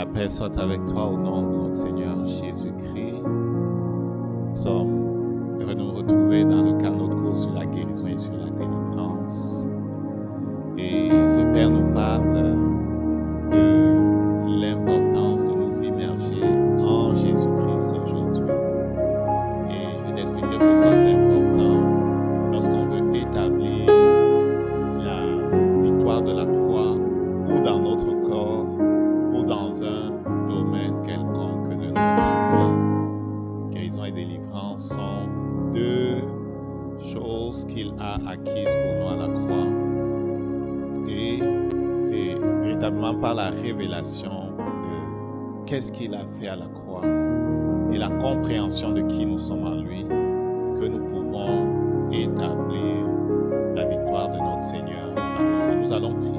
La paix soit avec toi au nom de notre Seigneur Jésus-Christ. Nous sommes heureux de nous retrouver dans le cadre de notre cours sur la guérison et sur la délivrance. Et le Père nous parle de l'importance de nous immerger en Jésus-Christ aujourd'hui. Et je vais t'expliquer pourquoi c'est important lorsqu'on veut établir la victoire de la croix ou dans notre corps ou dans un domaine quelconque de notre vie. Guérison et délivrance sont deux choses qu'il a acquises pour nous à la croix. Et c'est véritablement par la révélation de qu'est-ce qu'il a fait à la croix et la compréhension de qui nous sommes en lui que nous pouvons établir la victoire de notre Seigneur dans nos vies. Nous allons prier.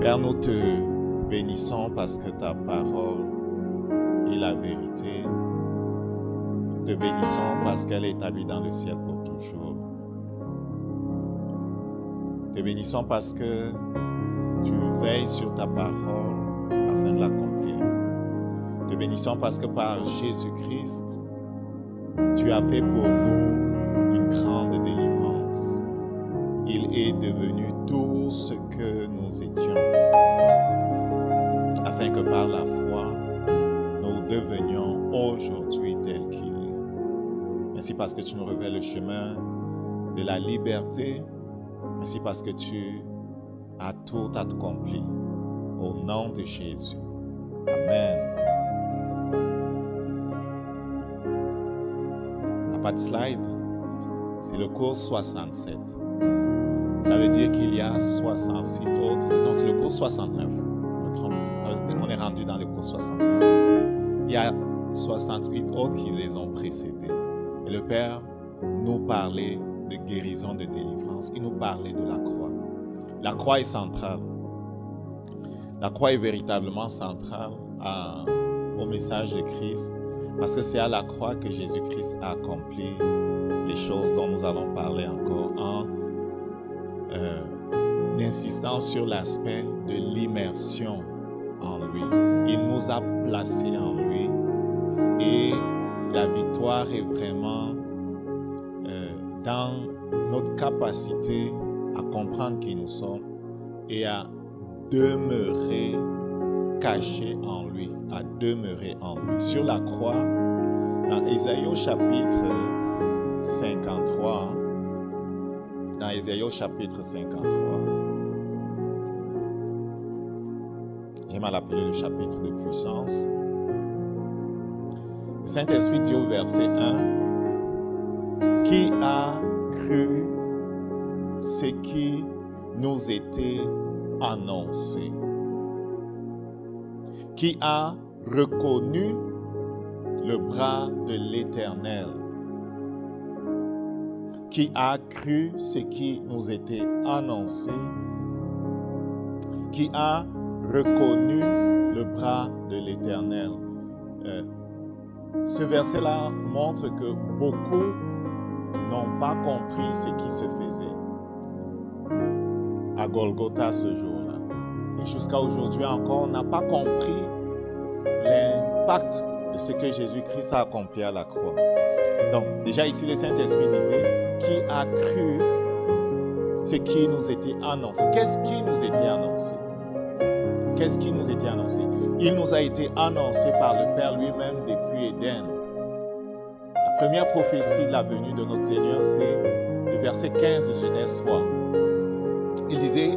Père, nous te bénissons parce que ta parole est la vérité. Nous te bénissons parce qu'elle est établie dans le ciel pour toujours. Nous te bénissons parce que tu veilles sur ta parole afin de l'accomplir. Nous te bénissons parce que par Jésus-Christ, tu as fait pour nous une grande délivrance. Il est devenu tout ce que nous étions, afin que par la foi, nous devenions aujourd'hui tel qu'il est. Merci parce que tu nous révèles le chemin de la liberté. Merci parce que tu as tout accompli. Au nom de Jésus. Amen. Il n'y a pas de slide. C'est le cours 67. Ça veut dire qu'il y a 66 autres. Non, c'est le cours 69. On est rendu dans le cours 69. Il y a 68 autres qui les ont précédés. Et le Père nous parlait de guérison, de délivrance. Il nous parlait de la croix. La croix est centrale. La croix est véritablement centrale au message de Christ. Parce que c'est à la croix que Jésus-Christ a accompli les choses dont nous allons parler encore en insistant sur l'aspect de l'immersion en lui. Il nous a placés en lui et la victoire est vraiment dans notre capacité à comprendre qui nous sommes et à demeurer cachés en lui, à demeurer en lui. Sur la croix, dans Ésaïe au chapitre 53, dans Ésaïe au chapitre 53, j'aime à l'appeler le chapitre de puissance. Le Saint-Esprit dit au verset 1, « Qui a cru ce qui nous était annoncé? Qui a reconnu le bras de l'Éternel? Qui a cru ce qui nous était annoncé? Qui a reconnu le bras de l'Éternel? » Ce verset-là montre que beaucoup n'ont pas compris ce qui se faisait à Golgotha ce jour-là. Et jusqu'à aujourd'hui encore, on n'a pas compris l'impact de ce que Jésus-Christ a accompli à la croix. Donc, déjà ici, le Saint-Esprit disait, qui a cru ce qui nous était annoncé? Qu'est-ce qui nous était annoncé? Qu'est-ce qui nous était annoncé? Il nous a été annoncé par le Père lui-même depuis Éden. La première prophétie de la venue de notre Seigneur, c'est le verset 15 de Genèse 3. Il disait,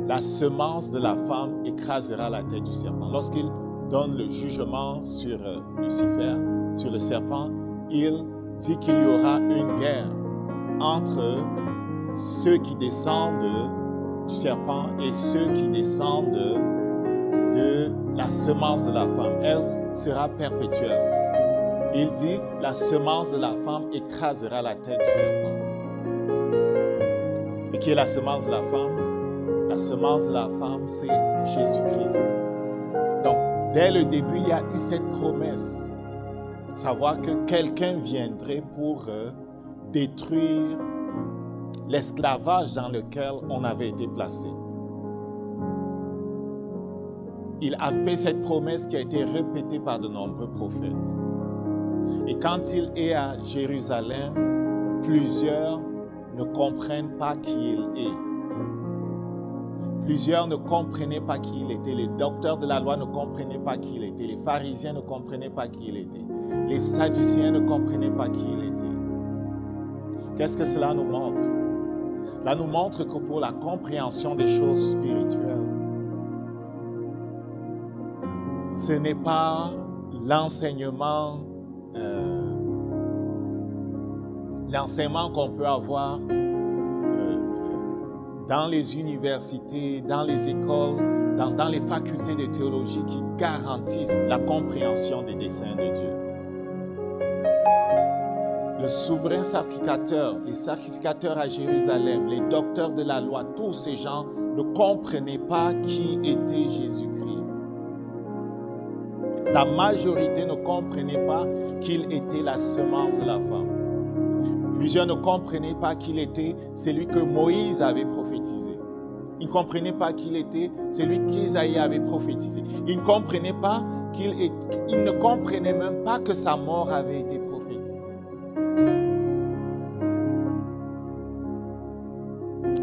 la semence de la femme écrasera la tête du serpent. Lorsqu'il donne le jugement sur Lucifer, sur le serpent, il dit qu'il y aura une guerre entre ceux qui descendent du serpent et ceux qui descendent de la semence de la femme. Elle sera perpétuelle. Il dit, la semence de la femme écrasera la tête du serpent. Et qui est la semence de la femme? La semence de la femme, c'est Jésus-Christ. Donc, dès le début, il y a eu cette promesse. Savoir que quelqu'un viendrait pour détruire l'esclavage dans lequel on avait été placé. il a fait cette promesse qui a été répétée par de nombreux prophètes. Et quand il est à Jérusalem, plusieurs ne comprennent pas qui il est. Plusieurs ne comprenaient pas qui il était. Les docteurs de la loi ne comprenaient pas qui il était. Les pharisiens ne comprenaient pas qui il était. Les sadducéens ne comprenaient pas qui il était. Qu'est-ce que cela nous montre? Cela nous montre que pour la compréhension des choses spirituelles, ce n'est pas l'enseignement qu'on peut avoir dans les universités, dans les écoles, dans les facultés de théologie qui garantissent la compréhension des desseins de Dieu. Le souverain sacrificateur, les sacrificateurs à Jérusalem, les docteurs de la loi, tous ces gens ne comprenaient pas qui était Jésus-Christ. La majorité ne comprenait pas qu'il était la semence de la femme. Plusieurs ne comprenaient pas qu'il était celui que Moïse avait prophétisé. Ils ne comprenaient pas qu'il était celui qu'Isaïe avait prophétisé. Ils ne comprenaient pas ils ne comprenaient même pas que sa mort avait été prophétisée.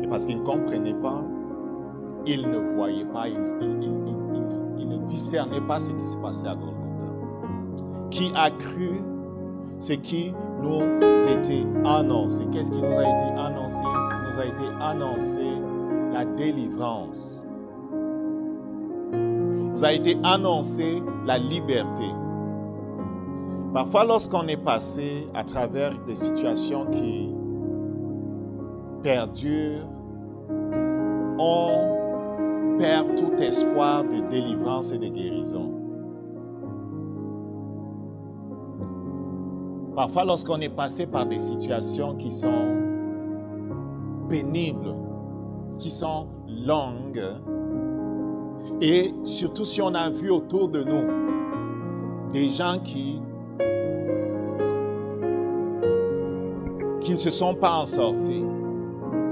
Et parce qu'ils ne comprenaient pas, ils ne voyaient pas, ils ne discernaient pas ce qui se passait à Golgotha. Qui a cru ce qui nous était annoncé? Qu'est-ce qui nous a été annoncé? Il nous a été annoncé la délivrance. Il nous a été annoncé la liberté. Parfois, lorsqu'on est passé à travers des situations qui perdurent, on perd tout espoir de délivrance et de guérison. Parfois, lorsqu'on est passé par des situations qui sont pénibles, qui sont longues, et surtout si on a vu autour de nous des gens qui ne se sont pas en sortis,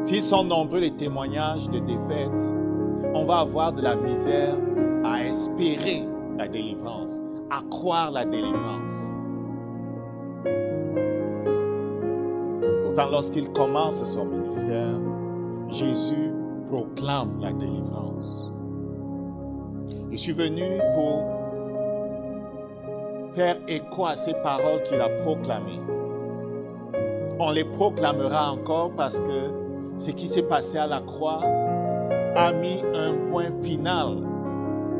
s'ils sont nombreux les témoignages de défaite, on va avoir de la misère à espérer la délivrance, à croire la délivrance. Pourtant, lorsqu'il commence son ministère, Jésus proclame la délivrance. Je suis venu pour faire écho à ces paroles qu'il a proclamées. On les proclamera encore parce que ce qui s'est passé à la croix a mis un point final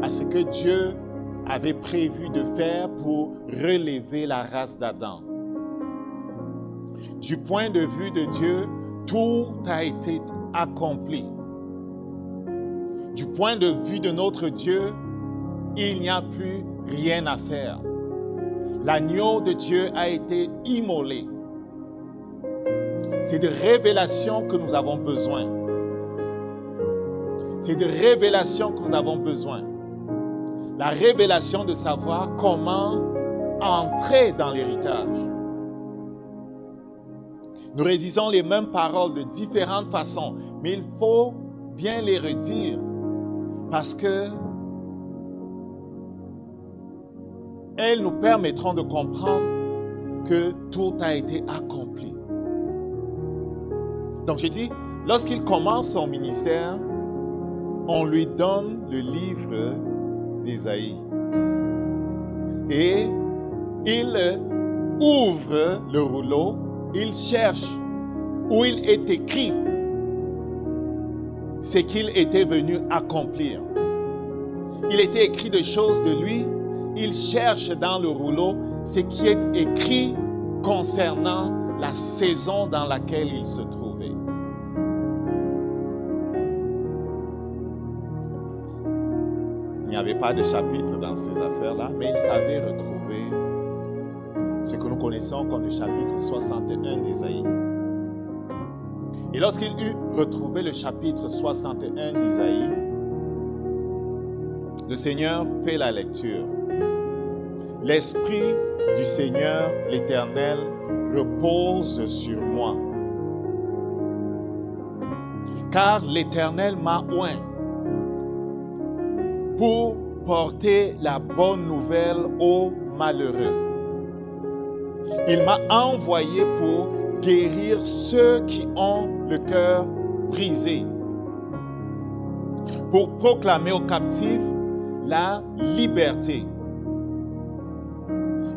à ce que Dieu avait prévu de faire pour relever la race d'Adam. Du point de vue de Dieu, tout a été accompli. Du point de vue de notre Dieu, il n'y a plus rien à faire. L'agneau de Dieu a été immolé. C'est de révélation que nous avons besoin. C'est de révélation que nous avons besoin. La révélation de savoir comment entrer dans l'héritage. Nous redisons les mêmes paroles de différentes façons, mais il faut bien les redire parce que elles nous permettront de comprendre que tout a été accompli. Donc j'ai dit, lorsqu'il commence son ministère, on lui donne le livre d'Ésaïe. Et il ouvre le rouleau, il cherche où il est écrit ce qu'il était venu accomplir. Il était écrit des choses de lui, il cherche dans le rouleau ce qui est écrit concernant la saison dans laquelle il se trouvait. Il n'y avait pas de chapitre dans ces affaires-là, mais il savait retrouver ce que nous connaissons comme le chapitre 61 d'Ésaïe. Et lorsqu'il eut retrouvé le chapitre 61 d'Ésaïe, le Seigneur fait la lecture. L'Esprit du Seigneur, l'Éternel, repose sur moi. Car l'Éternel m'a oint pour porter la bonne nouvelle aux malheureux. Il m'a envoyé pour guérir ceux qui ont le cœur brisé, pour proclamer aux captifs la liberté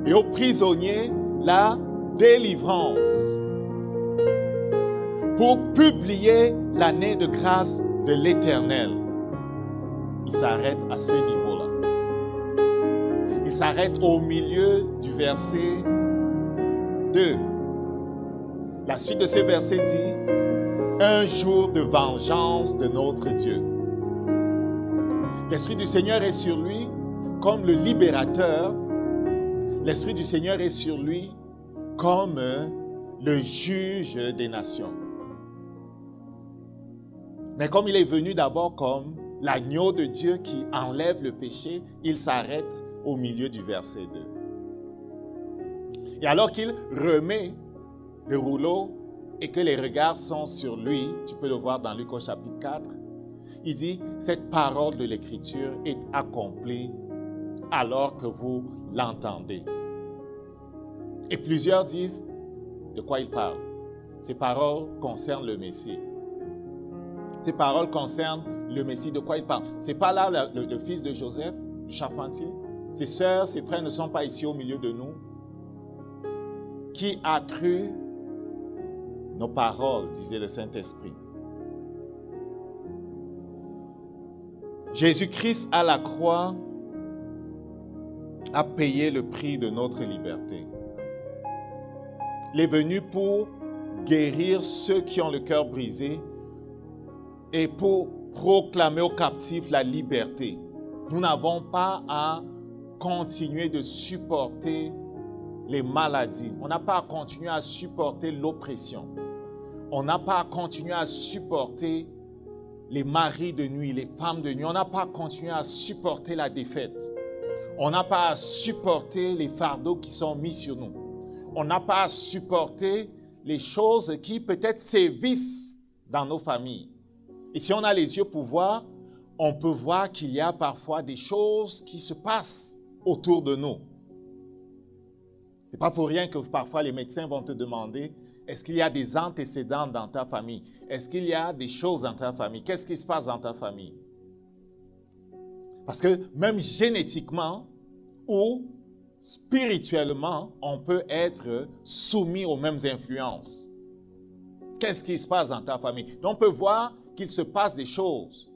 et aux prisonniers la délivrance, pour publier l'année de grâce de l'Éternel. Il s'arrête à ce niveau-là. Il s'arrête au milieu du verset 2. La suite de ce verset dit « Un jour de vengeance de notre Dieu ». L'Esprit du Seigneur est sur lui comme le libérateur. L'Esprit du Seigneur est sur lui comme le juge des nations. Mais comme il est venu d'abord comme l'agneau de Dieu qui enlève le péché, il s'arrête au milieu du verset 2. Et alors qu'il remet le rouleau et que les regards sont sur lui, tu peux le voir dans Luc au chapitre 4, il dit, cette parole de l'Écriture est accomplie alors que vous l'entendez. Et plusieurs disent de quoi il parle. Ces paroles concernent le Messie. Ces paroles concernent le Messie. De quoi il parle? Ce n'est pas là le fils de Joseph, le charpentier. Ses sœurs, ses frères ne sont pas ici au milieu de nous. Qui a cru nos paroles, disait le Saint-Esprit. Jésus-Christ à la croix a payé le prix de notre liberté. Il est venu pour guérir ceux qui ont le cœur brisé et pour proclamer aux captifs la liberté. Nous n'avons pas à continuer de supporter les maladies. On n'a pas à continuer à supporter l'oppression. On n'a pas à continuer à supporter les maris de nuit, les femmes de nuit. On n'a pas à continuer à supporter la défaite. On n'a pas à supporter les fardeaux qui sont mis sur nous. On n'a pas à supporter les choses qui peut-être sévissent dans nos familles. Et si on a les yeux pour voir, on peut voir qu'il y a parfois des choses qui se passent autour de nous. Ce n'est pas pour rien que parfois les médecins vont te demander, est-ce qu'il y a des antécédents dans ta famille? Est-ce qu'il y a des choses dans ta famille? Qu'est-ce qui se passe dans ta famille? Parce que même génétiquement ou spirituellement, on peut être soumis aux mêmes influences. Qu'est-ce qui se passe dans ta famille? Donc on peut voir qu'il se passe des choses.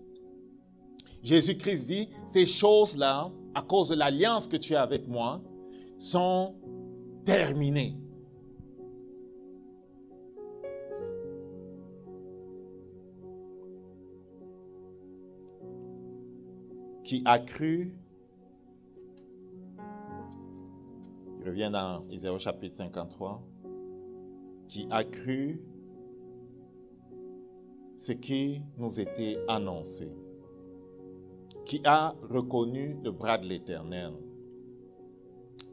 Jésus-Christ dit, ces choses-là, à cause de l'alliance que tu as avec moi, sont terminées. Qui a cru, je reviens dans Isaïe chapitre 53, qui a cru ce qui nous était annoncé, qui a reconnu le bras de l'Éternel.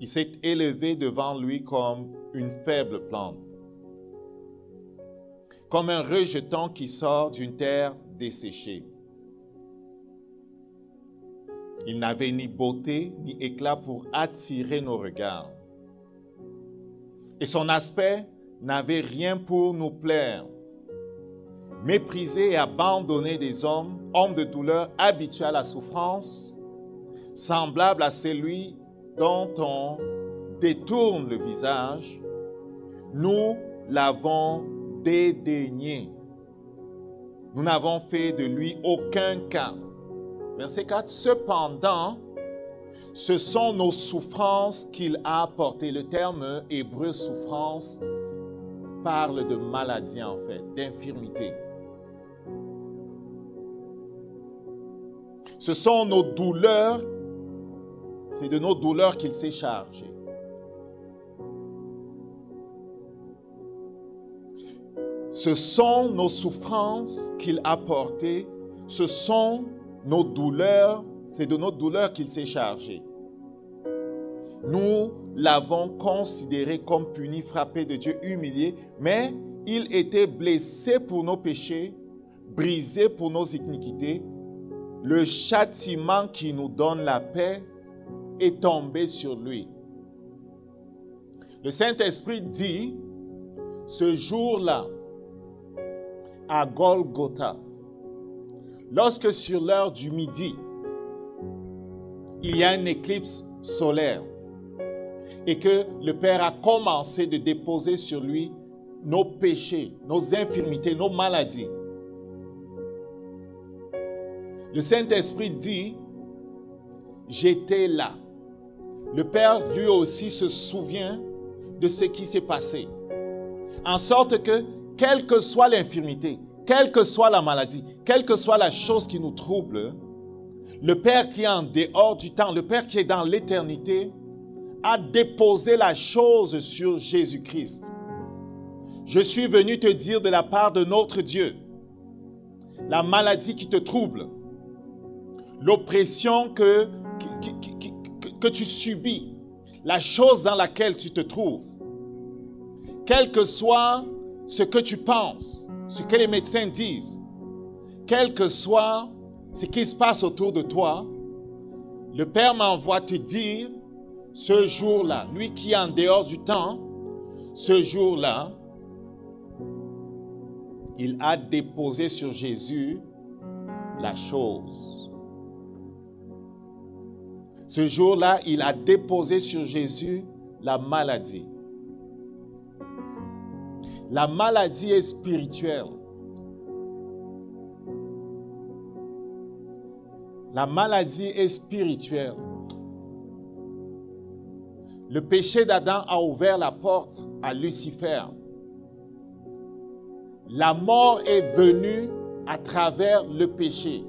Il s'est élevé devant lui comme une faible plante, comme un rejeton qui sort d'une terre desséchée. Il n'avait ni beauté ni éclat pour attirer nos regards. Et son aspect n'avait rien pour nous plaire. Méprisé et abandonné des hommes, homme de douleur, habitué à la souffrance, semblable à celui dont on détourne le visage, nous l'avons dédaigné. Nous n'avons fait de lui aucun cas. Verset 4, cependant, ce sont nos souffrances qu'il a portées. Le terme hébreu souffrance parle de maladie en fait, d'infirmité. Ce sont nos douleurs, c'est de nos douleurs qu'il s'est chargé. Ce sont nos souffrances qu'il a portées, ce sont nos douleurs, c'est de nos douleurs qu'il s'est chargé. Nous l'avons considéré comme puni, frappé de Dieu, humilié, mais il était blessé pour nos péchés, brisé pour nos iniquités. le châtiment qui nous donne la paix est tombé sur lui. Le Saint-Esprit dit, ce jour-là, à Golgotha, lorsque sur l'heure du midi, il y a une éclipse solaire et que le Père a commencé de déposer sur lui nos péchés, nos infirmités, nos maladies. Le Saint-Esprit dit, j'étais là. Le Père lui aussi se souvient de ce qui s'est passé. En sorte que, quelle que soit l'infirmité, quelle que soit la maladie, quelle que soit la chose qui nous trouble, le Père qui est en dehors du temps, le Père qui est dans l'éternité, a déposé la chose sur Jésus-Christ. Je suis venu te dire de la part de notre Dieu, la maladie qui te trouble, l'oppression que tu subis, la chose dans laquelle tu te trouves, quel que soit ce que tu penses, ce que les médecins disent, quel que soit ce qui se passe autour de toi, le Père m'envoie te dire, ce jour-là, lui qui est en dehors du temps, ce jour-là, il a déposé sur Jésus la chose. Ce jour-là, il a déposé sur Jésus la maladie. La maladie est spirituelle. La maladie est spirituelle. Le péché d'Adam a ouvert la porte à Lucifer. La mort est venue à travers le péché.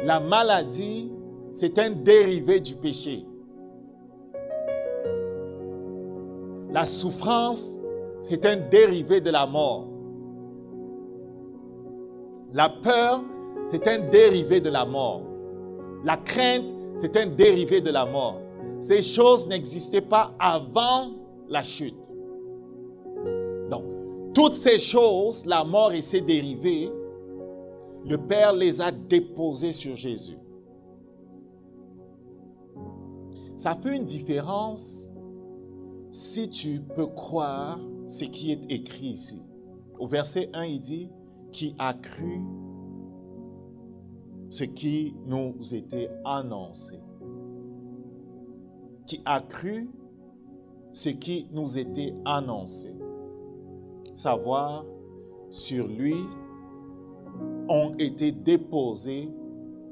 La maladie, c'est un dérivé du péché. La souffrance, c'est un dérivé de la mort. La peur, c'est un dérivé de la mort. La crainte, c'est un dérivé de la mort. Ces choses n'existaient pas avant la chute. Donc, toutes ces choses, la mort et ses dérivés, le Père les a déposés sur Jésus. Ça fait une différence si tu peux croire ce qui est écrit ici. Au verset 1, il dit, qui a cru ce qui nous était annoncé. Qui a cru ce qui nous était annoncé. Savoir, sur lui ont été déposées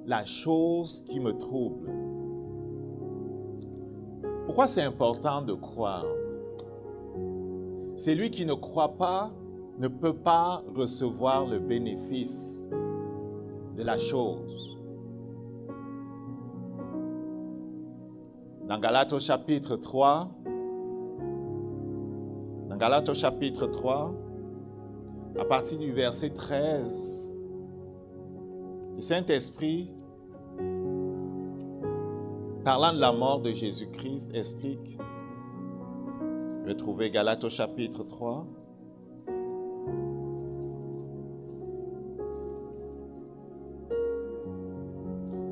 la chose qui me trouble. Pourquoi c'est important de croire? Celui qui ne croit pas ne peut pas recevoir le bénéfice de la chose. Dans Galates au chapitre 3, à partir du verset 13, le Saint-Esprit, parlant de la mort de Jésus-Christ, explique. Je vais trouver Galates au chapitre 3.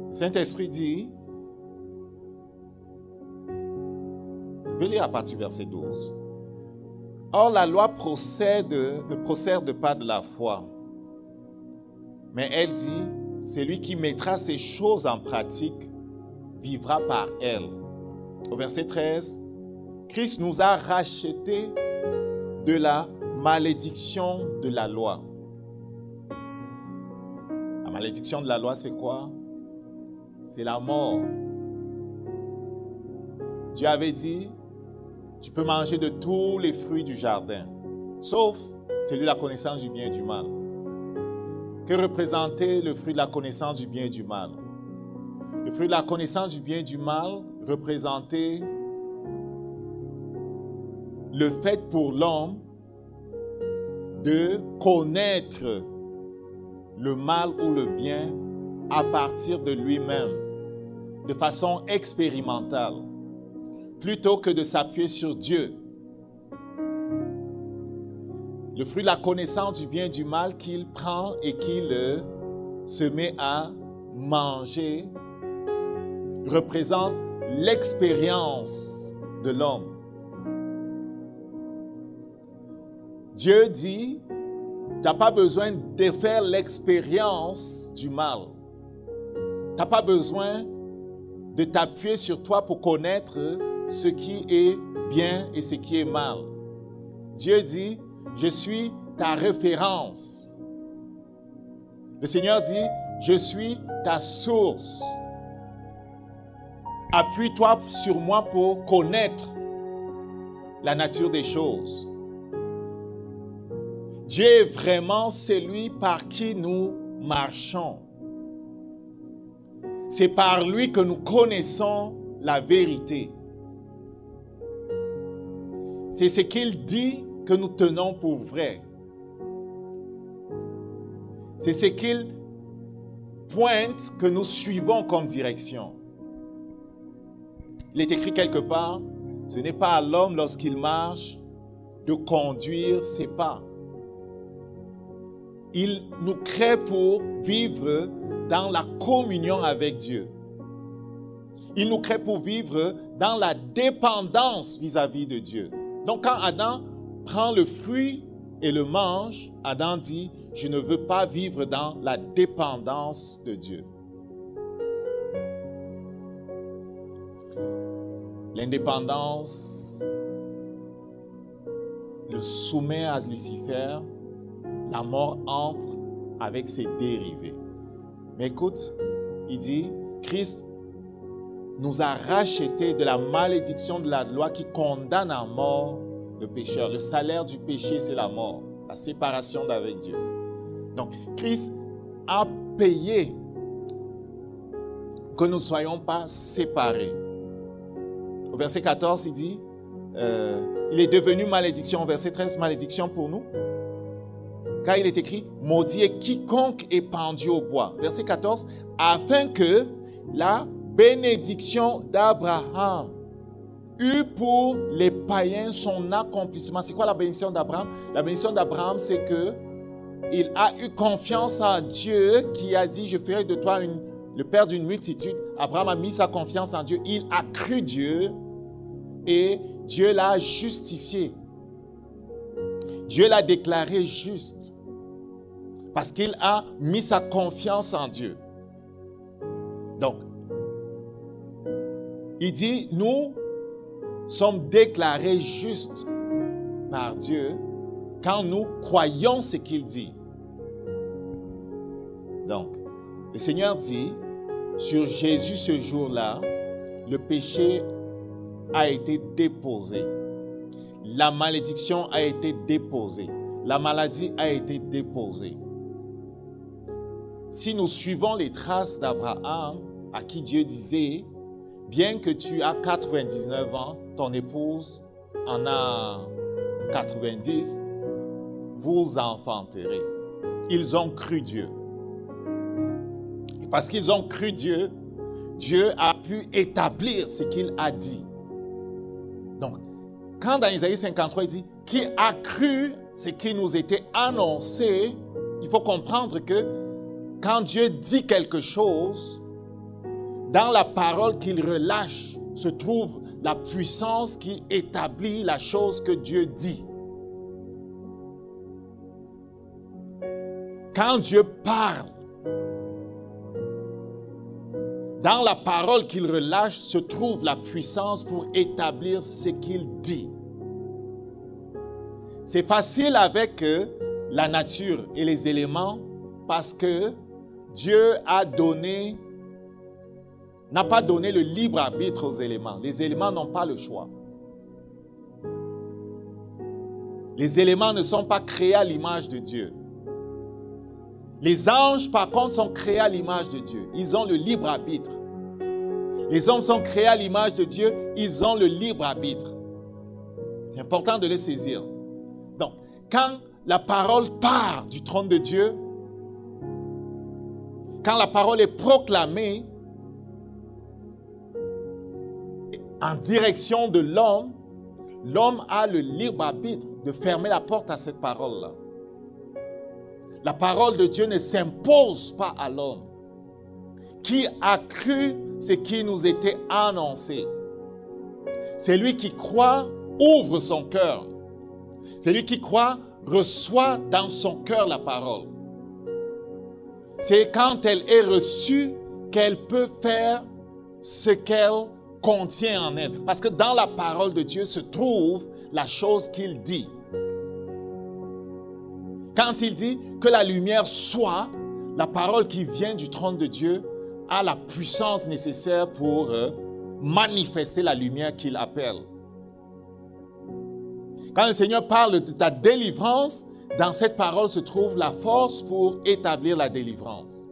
Le Saint-Esprit dit, je vais lire à partir du verset 12. Or, la loi ne procède pas de la foi, mais elle dit, celui qui mettra ces choses en pratique vivra par elle. Au verset 13, Christ nous a rachetés de la malédiction de la loi. La malédiction de la loi, c'est quoi? C'est la mort. Dieu avait dit, tu peux manger de tous les fruits du jardin, sauf celui de la connaissance du bien et du mal. Que représentait le fruit de la connaissance du bien et du mal? Le fruit de la connaissance du bien et du mal représentait le fait pour l'homme de connaître le mal ou le bien à partir de lui-même, de façon expérimentale, plutôt que de s'appuyer sur Dieu. Le fruit de la connaissance du bien et du mal qu'il prend et qu'il se met à manger représente l'expérience de l'homme. Dieu dit, tu n'as pas besoin de faire l'expérience du mal. Tu n'as pas besoin de t'appuyer sur toi pour connaître ce qui est bien et ce qui est mal. Dieu dit, je suis ta référence. Le Seigneur dit, je suis ta source. Appuie-toi sur moi pour connaître la nature des choses. Dieu est vraiment celui par qui nous marchons. C'est par lui que nous connaissons la vérité. C'est ce qu'il dit que nous tenons pour vrai. C'est ce qu'il pointe que nous suivons comme direction. Il est écrit quelque part, ce n'est pas à l'homme lorsqu'il marche de conduire ses pas. Il nous crée pour vivre dans la communion avec Dieu. Il nous crée pour vivre dans la dépendance vis-à-vis de Dieu. Donc quand Adam prend le fruit et le mange, Adam dit, je ne veux pas vivre dans la dépendance de Dieu. L'indépendance le soumet à Lucifer. La mort entre avec ses dérivés. Mais écoute, il dit, Christ nous a rachetés de la malédiction de la loi qui condamne à mort le pécheur. Le salaire du péché, c'est la mort, la séparation d'avec Dieu. Donc, Christ a payé que nous ne soyons pas séparés. Au verset 14, il dit, il est devenu malédiction. Au verset 13, malédiction pour nous. Car il est écrit, maudit est quiconque est pendu au bois. Verset 14, afin que la bénédiction d'Abraham eut pour les païens son accomplissement. C'est quoi la bénédiction d'Abraham? La bénédiction d'Abraham, c'est que il a eu confiance en Dieu qui a dit, je ferai de toi le père d'une multitude. Abraham a mis sa confiance en Dieu. Il a cru Dieu et Dieu l'a justifié. Dieu l'a déclaré juste parce qu'il a mis sa confiance en Dieu. Donc, il dit, nous sommes déclarés justes par Dieu quand nous croyons ce qu'il dit. Donc, le Seigneur dit, sur Jésus ce jour-là, le péché a été déposé. La malédiction a été déposée. La maladie a été déposée. Si nous suivons les traces d'Abraham, à qui Dieu disait, bien que tu as 99 ans, ton épouse en a 90, vous enfanterez. Ils ont cru Dieu. Et parce qu'ils ont cru Dieu, Dieu a pu établir ce qu'il a dit. Donc, quand dans Isaïe 53, il dit, qui a cru ce qui nous était annoncé, il faut comprendre que quand Dieu dit quelque chose, dans la parole qu'il relâche se trouve la puissance qui établit la chose que Dieu dit. Quand Dieu parle, dans la parole qu'il relâche se trouve la puissance pour établir ce qu'il dit. C'est facile avec la nature et les éléments parce que Dieu n'a pas donné le libre arbitre aux éléments. Les éléments n'ont pas le choix. Les éléments ne sont pas créés à l'image de Dieu. Les anges, par contre, sont créés à l'image de Dieu. Ils ont le libre arbitre. Les hommes sont créés à l'image de Dieu. Ils ont le libre arbitre. C'est important de le saisir. Donc, quand la parole part du trône de Dieu, quand la parole est proclamée en direction de l'homme, l'homme a le libre arbitre de fermer la porte à cette parole-là. La parole de Dieu ne s'impose pas à l'homme. qui a cru ce qui nous était annoncé. Celui qui croit ouvre son cœur. Celui qui croit reçoit dans son cœur la parole. C'est quand elle est reçue qu'elle peut faire ce qu'elle contient en elle. Parce que dans la parole de Dieu se trouve la chose qu'il dit. Quand il dit que la lumière soit, la parole qui vient du trône de Dieu a la puissance nécessaire pour manifester la lumière qu'il appelle. Quand le Seigneur parle de ta délivrance, dans cette parole se trouve la force pour établir la délivrance.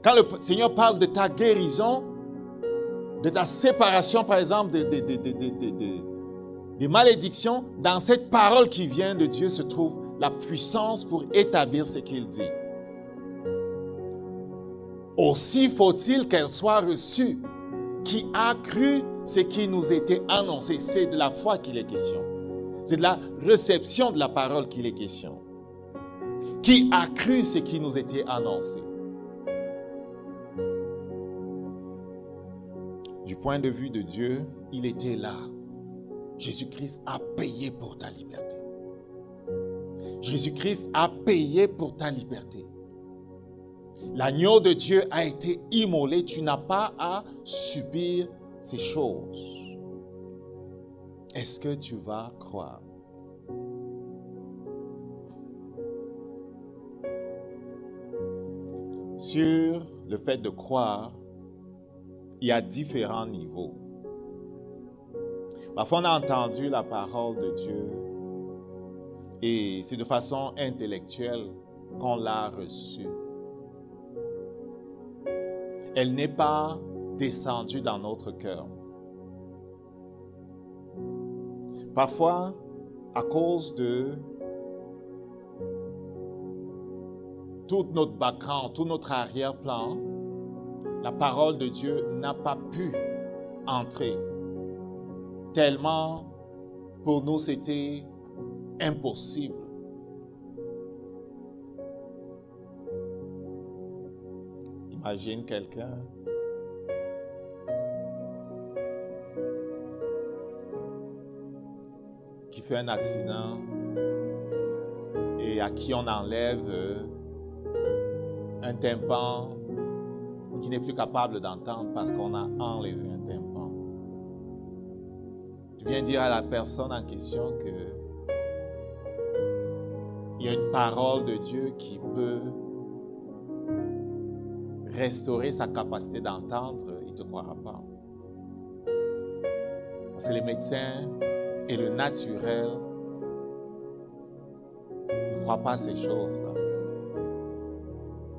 Quand le Seigneur parle de ta guérison, de ta séparation par exemple des malédictions, dans cette parole qui vient de Dieu se trouve la puissance pour établir ce qu'il dit. Aussi faut-il qu'elle soit reçue. Qui a cru ce qui nous était annoncé? C'est de la foi qu'il est question. C'est de la réception de la parole qu'il est question. Qui a cru ce qui nous était annoncé? Du point de vue de Dieu, il était là. Jésus-Christ a payé pour ta liberté. Jésus-Christ a payé pour ta liberté. L'agneau de Dieu a été immolé. Tu n'as pas à subir ces choses. Est-ce que tu vas croire? Sur le fait de croire, il y a différents niveaux. Parfois, on a entendu la parole de Dieu et c'est de façon intellectuelle qu'on l'a reçue. Elle n'est pas descendue dans notre cœur. Parfois, à cause de tout notre background, tout notre arrière-plan, la parole de Dieu n'a pas pu entrer. Tellement, pour nous, c'était impossible. Imagine quelqu'un qui fait un accident et à qui on enlève un tympan qui n'est plus capable d'entendre parce qu'on a enlevé un tympan. Tu viens dire à la personne en question que il y a une parole de Dieu qui peut restaurer sa capacité d'entendre, il ne te croira pas. Parce que les médecins et le naturel ne croient pas à ces choses-là.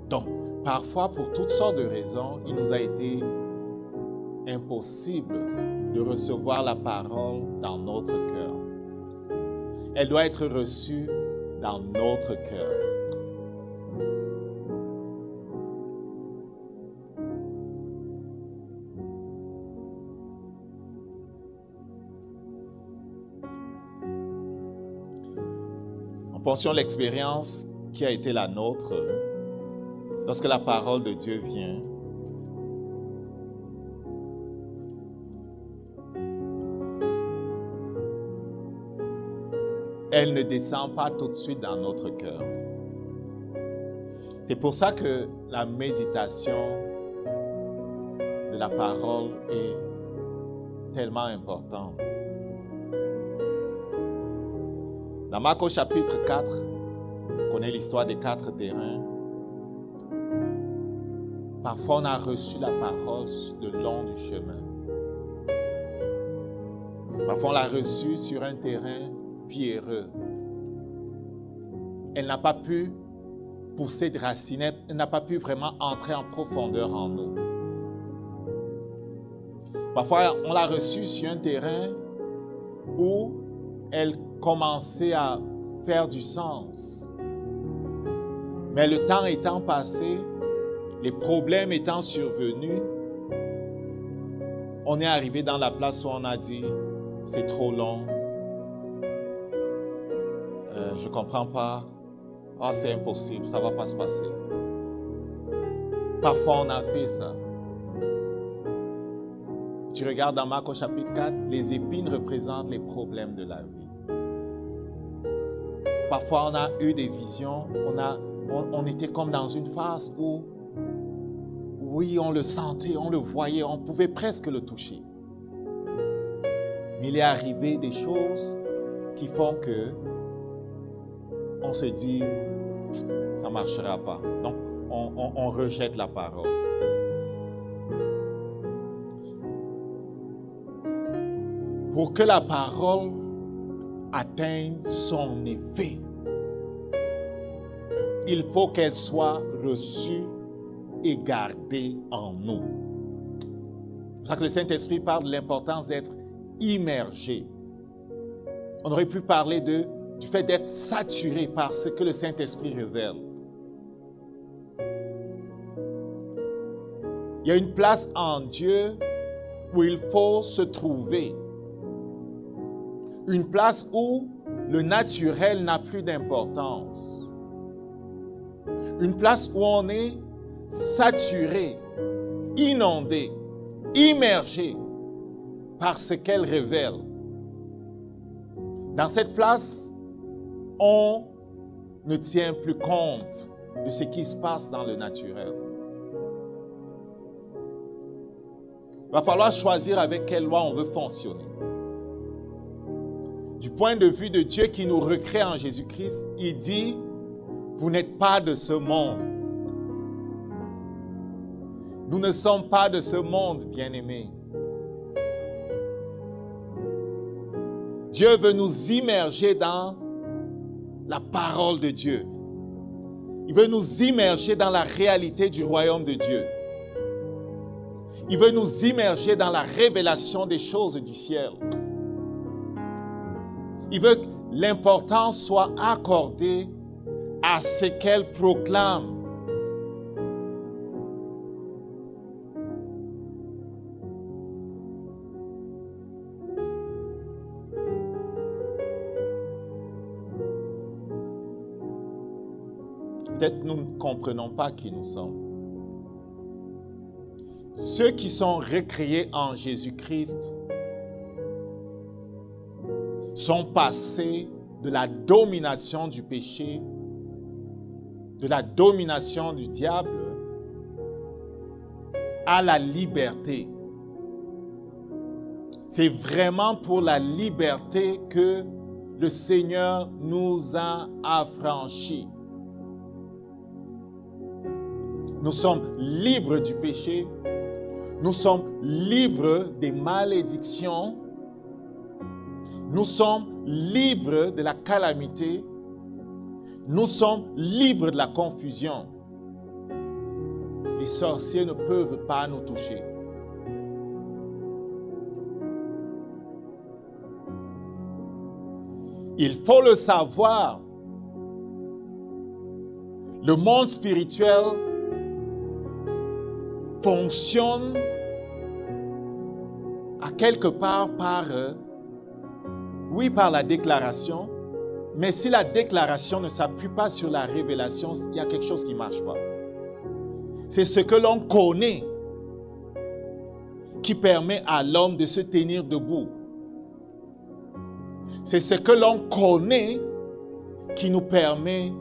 Donc, parfois, pour toutes sortes de raisons, il nous a été impossible de recevoir la parole dans notre cœur. Elle doit être reçue dans notre cœur. En fonction de l'expérience qui a été la nôtre, lorsque la parole de Dieu vient, elle ne descend pas tout de suite dans notre cœur. C'est pour ça que la méditation de la parole est tellement importante. Dans Marc au chapitre 4, on connaît l'histoire des 4 terrains. Parfois, on a reçu la parole le long du chemin. Parfois, on l'a reçue sur un terrain pierreux. Elle n'a pas pu pousser de racines, elle n'a pas pu vraiment entrer en profondeur en nous. Parfois, on l'a reçue sur un terrain où elle commençait à faire du sens. Mais le temps étant passé, les problèmes étant survenus, on est arrivé dans la place où on a dit, c'est trop long, je ne comprends pas, c'est impossible, ça ne va pas se passer. Parfois, on a fait ça. Tu regardes dans Marc au chapitre 4, les épines représentent les problèmes de la vie. Parfois, on a eu des visions, on était comme dans une phase où, oui, on le sentait, on le voyait, on pouvait presque le toucher. Mais il est arrivé des choses qui font que on se dit, ça ne marchera pas. Donc, on rejette la parole. Pour que la parole atteigne son effet, il faut qu'elle soit reçue et gardée en nous. C'est pour ça que le Saint-Esprit parle de l'importance d'être immergé. On aurait pu parler du fait d'être saturé par ce que le Saint-Esprit révèle. Il y a une place en Dieu où il faut se trouver. Une place où le naturel n'a plus d'importance. Une place où on est saturé, inondé, immergé par ce qu'elle révèle. Dans cette place, on ne tient plus compte de ce qui se passe dans le naturel. Il va falloir choisir avec quelle loi on veut fonctionner. Du point de vue de Dieu qui nous recrée en Jésus-Christ, il dit, vous n'êtes pas de ce monde. Nous ne sommes pas de ce monde, bien-aimés. Dieu veut nous immerger dans la parole de Dieu. Il veut nous immerger dans la réalité du royaume de Dieu. Il veut nous immerger dans la révélation des choses du ciel. Il veut que l'importance soit accordée à ce qu'elle proclame. Peut-être nous ne comprenons pas qui nous sommes. Ceux qui sont recréés en Jésus-Christ sont passés de la domination du péché, de la domination du diable, à la liberté. C'est vraiment pour la liberté que le Seigneur nous a affranchis. Nous sommes libres du péché, nous sommes libres des malédictions, nous sommes libres de la calamité, nous sommes libres de la confusion. Les sorciers ne peuvent pas nous toucher. Il faut le savoir. Le monde spirituel fonctionne à quelque part par la déclaration, mais si la déclaration ne s'appuie pas sur la révélation, il y a quelque chose qui ne marche pas. C'est ce que l'on connaît qui permet à l'homme de se tenir debout. C'est ce que l'on connaît qui nous permet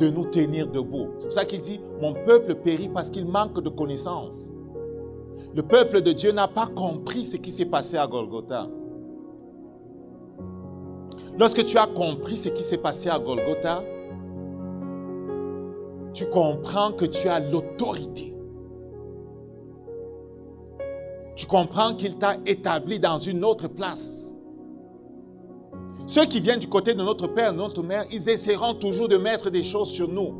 de nous tenir debout. C'est pour ça qu'il dit, mon peuple périt parce qu'il manque de connaissance. Le peuple de Dieu n'a pas compris ce qui s'est passé à Golgotha. Lorsque tu as compris ce qui s'est passé à Golgotha, tu comprends que tu as l'autorité. Tu comprends qu'il t'a établi dans une autre place. Ceux qui viennent du côté de notre père, de notre mère, ils essaieront toujours de mettre des choses sur nous.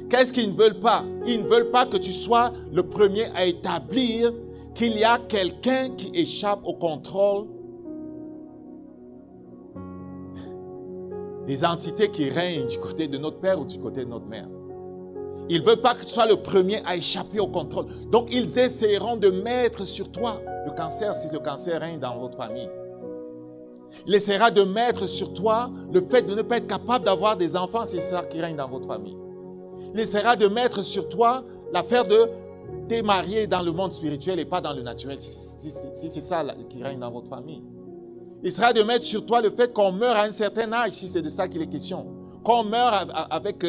Qu'est-ce qu'ils ne veulent pas? Ils ne veulent pas que tu sois le premier à établir qu'il y a quelqu'un qui échappe au contrôle des entités qui règnent du côté de notre père ou du côté de notre mère. Ils ne veulent pas que tu sois le premier à échapper au contrôle. Donc, ils essaieront de mettre sur toi le cancer, si le cancer règne dans votre famille. Il essaiera de mettre sur toi le fait de ne pas être capable d'avoir des enfants, c'est ça qui règne dans votre famille. Il essaiera de mettre sur toi L'affaire de t'es marié dans le monde spirituel et pas dans le naturel, si c'est ça qui règne dans votre famille. Il sera de mettre sur toi le fait qu'on meurt à un certain âge, si c'est de ça qu'il est question. Qu'on meurt avec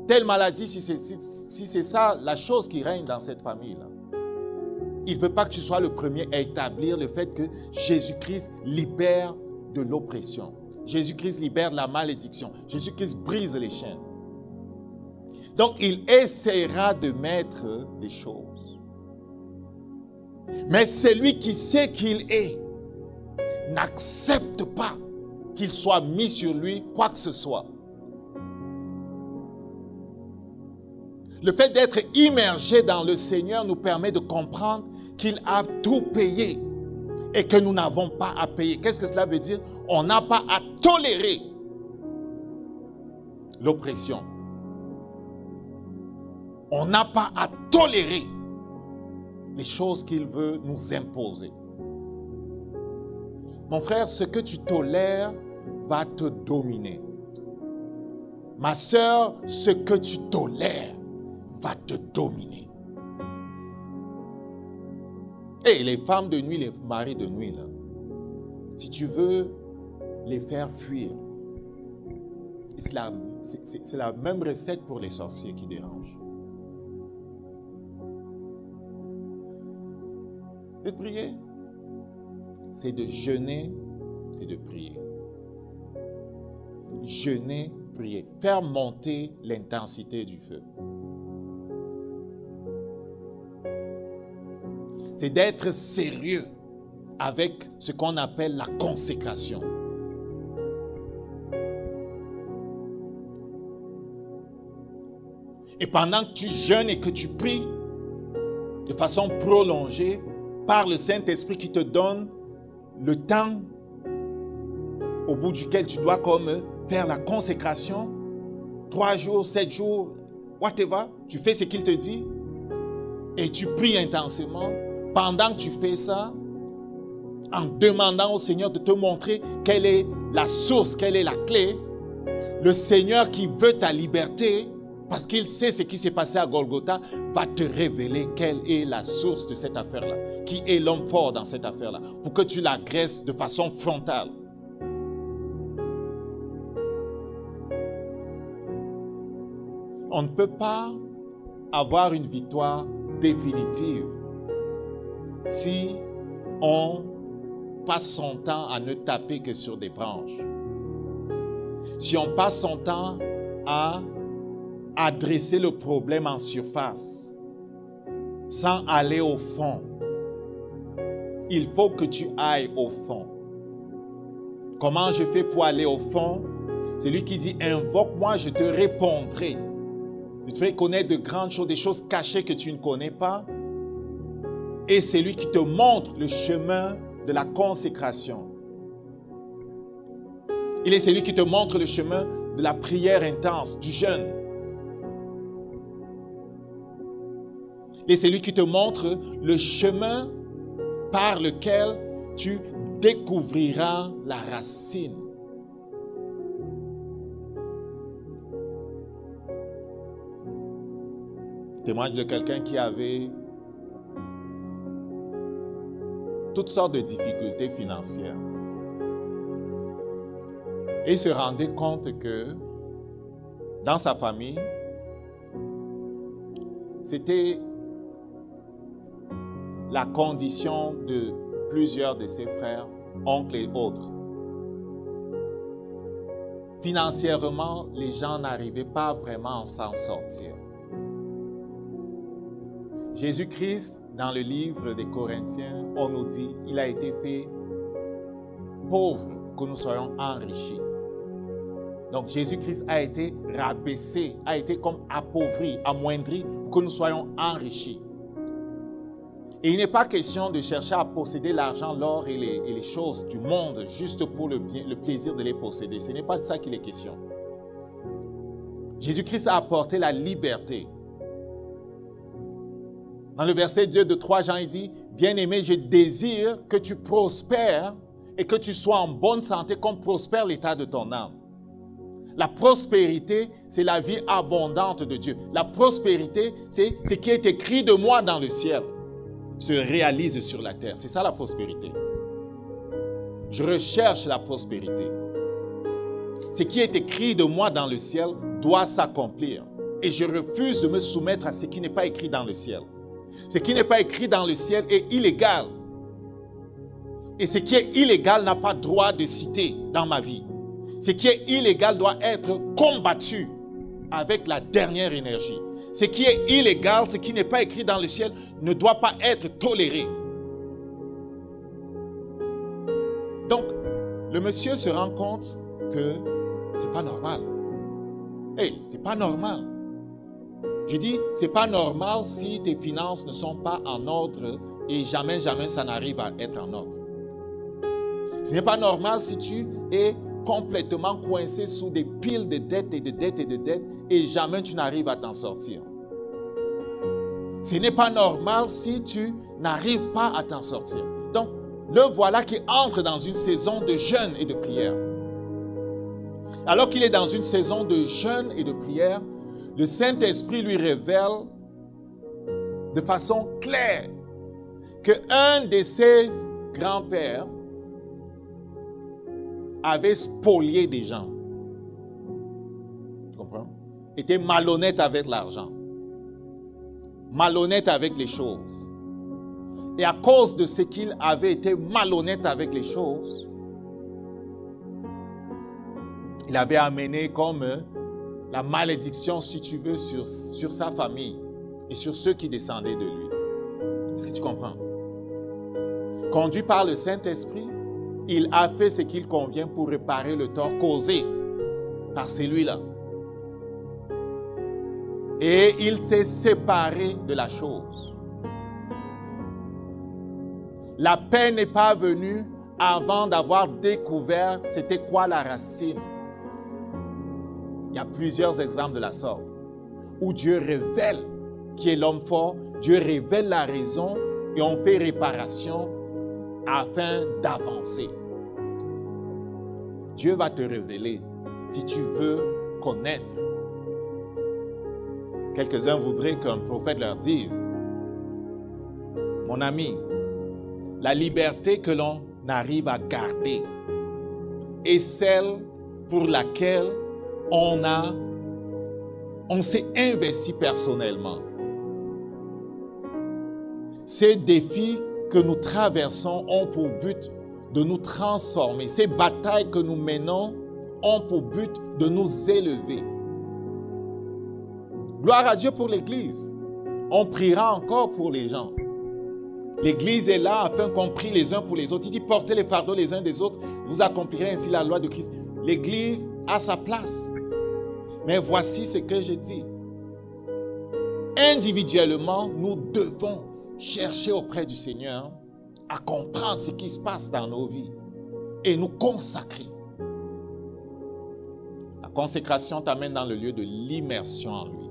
telle maladie, si c'est ça la chose qui règne dans cette famille-là. Il ne veut pas que tu sois le premier à établir le fait que Jésus-Christ libère de l'oppression. Jésus-Christ libère de la malédiction. Jésus-Christ brise les chaînes. Donc, il essaiera de mettre des choses. Mais celui qui sait qu'il est n'accepte pas qu'il soit mis sur lui quoi que ce soit. Le fait d'être immergé dans le Seigneur nous permet de comprendre qu'il a tout payé et que nous n'avons pas à payer. Qu'est-ce que cela veut dire? On n'a pas à tolérer l'oppression. On n'a pas à tolérer les choses qu'il veut nous imposer. Mon frère, ce que tu tolères va te dominer. Ma sœur, ce que tu tolères va te dominer. Et les femmes de nuit, les maris de nuit, là, si tu veux les faire fuir, c'est la même recette pour les sorciers qui dérangent. De prier, c'est de jeûner, c'est de prier. Jeûner, prier. Faire monter l'intensité du feu. C'est d'être sérieux avec ce qu'on appelle la consécration. Et pendant que tu jeûnes et que tu pries de façon prolongée, par le Saint-Esprit qui te donne le temps au bout duquel tu dois comme faire la consécration, 3 jours, 7 jours, whatever, tu fais ce qu'il te dit et tu pries intensément. Pendant que tu fais ça, en demandant au Seigneur de te montrer quelle est la source, quelle est la clé, le Seigneur qui veut ta liberté, parce qu'il sait ce qui s'est passé à Golgotha, va te révéler quelle est la source de cette affaire-là. Qui est l'homme fort dans cette affaire-là, pour que tu l'agresses de façon frontale. On ne peut pas avoir une victoire définitive si on passe son temps à ne taper que sur des branches. Si on passe son temps à adresser le problème en surface, sans aller au fond. Il faut que tu ailles au fond. Comment je fais pour aller au fond? C'est lui qui dit, invoque-moi, je te répondrai. Je te ferai connaître de grandes choses, des choses cachées que tu ne connais pas. Et c'est lui qui te montre le chemin de la consécration. Il est celui qui te montre le chemin de la prière intense, du jeûne. Et c'est lui qui te montre le chemin par lequel tu découvriras la racine. Témoigne de quelqu'un qui avait toutes sortes de difficultés financières. Et il se rendait compte que dans sa famille, c'était la condition de plusieurs de ses frères, oncles et autres. Financièrement, les gens n'arrivaient pas vraiment à s'en sortir. Jésus-Christ, dans le livre des Corinthiens, on nous dit, il a été fait pauvre pour que nous soyons enrichis. Donc Jésus-Christ a été rabaissé, a été comme appauvri, amoindri pour que nous soyons enrichis. Et il n'est pas question de chercher à posséder l'argent, l'or et les choses du monde juste pour le plaisir de les posséder. Ce n'est pas de ça qu'il est question. Jésus-Christ a apporté la liberté. Dans le verset 2 de 3 Jean, il dit, « Bien-aimé, je désire que tu prospères et que tu sois en bonne santé comme prospère l'état de ton âme. » La prospérité, c'est la vie abondante de Dieu. La prospérité, c'est ce qui est écrit de moi dans le ciel se réalise sur la terre. C'est ça la prospérité. Je recherche la prospérité. Ce qui est écrit de moi dans le ciel doit s'accomplir. Et je refuse de me soumettre à ce qui n'est pas écrit dans le ciel. Ce qui n'est pas écrit dans le ciel est illégal. Et ce qui est illégal n'a pas droit de citer dans ma vie. Ce qui est illégal doit être combattu avec la dernière énergie. Ce qui est illégal, ce qui n'est pas écrit dans le ciel, ne doit pas être toléré. Donc, le monsieur se rend compte que c'est pas normal. Hey, c'est pas normal. Je dis, c'est pas normal si tes finances ne sont pas en ordre et jamais ça n'arrive à être en ordre. Ce n'est pas normal si tu es complètement coincé sous des piles de dettes et de dettes et de dettes et jamais tu n'arrives à t'en sortir. Ce n'est pas normal si tu n'arrives pas à t'en sortir. Donc, le voilà qui entre dans une saison de jeûne et de prière. Alors qu'il est dans une saison de jeûne et de prière, le Saint-Esprit lui révèle de façon claire qu'un de ses grands-pères avait spolié des gens. Tu comprends? Était malhonnête avec l'argent. Malhonnête avec les choses. Et à cause de ce qu'il avait été malhonnête avec les choses, il avait amené comme la malédiction, si tu veux, sur sa famille et sur ceux qui descendaient de lui. Est-ce que tu comprends? Conduit par le Saint-Esprit, il a fait ce qu'il convient pour réparer le tort causé par celui-là. Et il s'est séparé de la chose. La paix n'est pas venue avant d'avoir découvert c'était quoi la racine. Il y a plusieurs exemples de la sorte où Dieu révèle qui est l'homme fort, Dieu révèle la raison et on fait réparation afin d'avancer. Dieu va te révéler si tu veux connaître. Quelques-uns voudraient qu'un prophète leur dise, mon ami, la liberté que l'on arrive à garder est celle pour laquelle on s'est investi personnellement. Ces défis que nous traversons ont pour but de nous transformer. Ces batailles que nous menons ont pour but de nous élever. Gloire à Dieu pour l'Église. On priera encore pour les gens. L'Église est là afin qu'on prie les uns pour les autres. Il dit portez les fardeaux les uns des autres, vous accomplirez ainsi la loi de Christ. L'Église a sa place. Mais voici ce que je dis. Individuellement, nous devons chercher auprès du Seigneur à comprendre ce qui se passe dans nos vies et nous consacrer. La consécration t'amène dans le lieu de l'immersion en lui.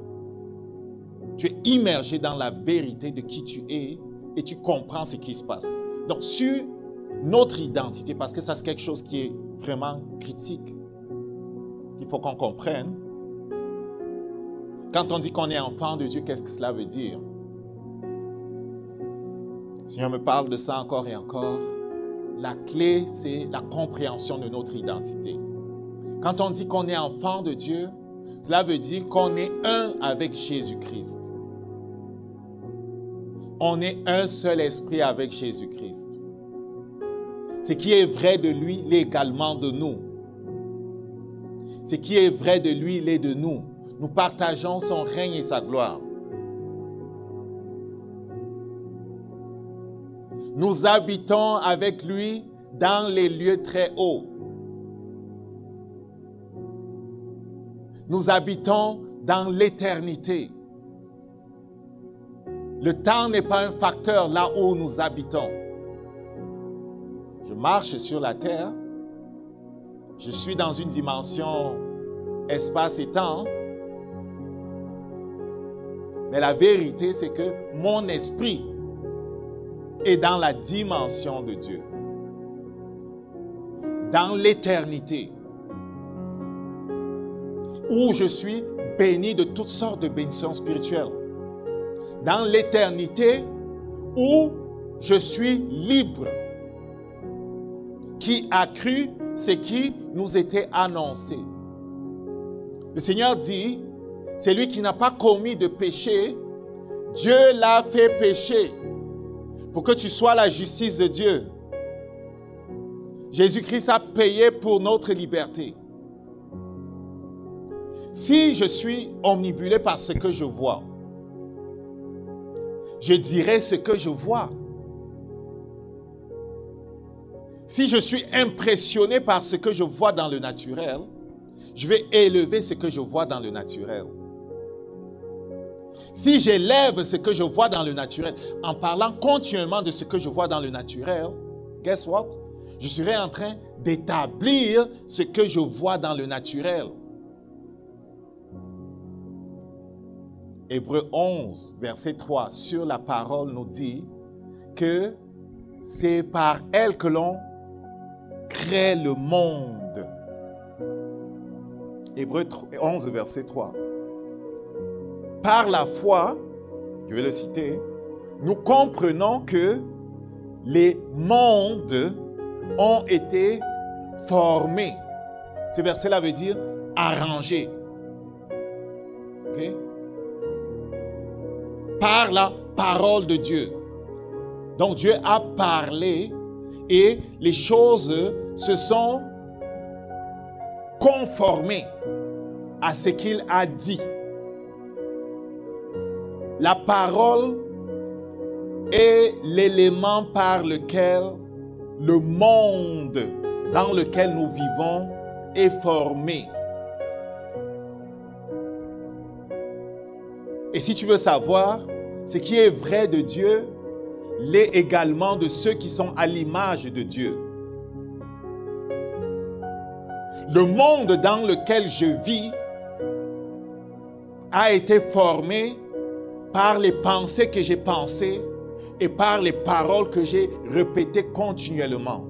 Tu es immergé dans la vérité de qui tu es et tu comprends ce qui se passe. Donc, sur notre identité, parce que ça c'est quelque chose qui est vraiment critique, il faut qu'on comprenne. Quand on dit qu'on est enfant de Dieu, qu'est-ce que cela veut dire? Le Seigneur me parle de ça encore et encore. La clé, c'est la compréhension de notre identité. Quand on dit qu'on est enfant de Dieu, cela veut dire qu'on est un avec Jésus-Christ. On est un seul esprit avec Jésus-Christ. Ce qui est vrai de lui, l'est également de nous. Ce qui est vrai de lui, l'est de nous. Nous partageons son règne et sa gloire. Nous habitons avec lui dans les lieux très hauts. Nous habitons dans l'éternité. Le temps n'est pas un facteur là où nous habitons. Je marche sur la terre. Je suis dans une dimension espace et temps. Mais la vérité, c'est que mon esprit est dans la dimension de Dieu. Dans l'éternité. où je suis béni de toutes sortes de bénédictions spirituelles. Dans l'éternité où je suis libre. Qui a cru ce qui nous était annoncé. Le Seigneur dit, celui qui n'a pas commis de péché, Dieu l'a fait pécher pour que tu sois la justice de Dieu. Jésus-Christ a payé pour notre liberté. Si je suis omnibulé par ce que je vois, je dirai ce que je vois. Si je suis impressionné par ce que je vois dans le naturel, je vais élever ce que je vois dans le naturel. Si j'élève ce que je vois dans le naturel, en parlant continuellement de ce que je vois dans le naturel, guess what? Je serai en train d'établir ce que je vois dans le naturel. Hébreux 11, verset 3, sur la parole nous dit que c'est par elle que l'on crée le monde. Hébreux 11, verset 3. Par la foi, je vais le citer, nous comprenons que les mondes ont été formés. Ce verset-là veut dire arrangés. Okay? Par la parole de Dieu. Donc Dieu a parlé et les choses se sont conformées à ce qu'il a dit. La parole est l'élément par lequel le monde dans lequel nous vivons est formé. Et si tu veux savoir ce qui est vrai de Dieu, l'est également de ceux qui sont à l'image de Dieu. Le monde dans lequel je vis a été formé par les pensées que j'ai pensées et par les paroles que j'ai répétées continuellement.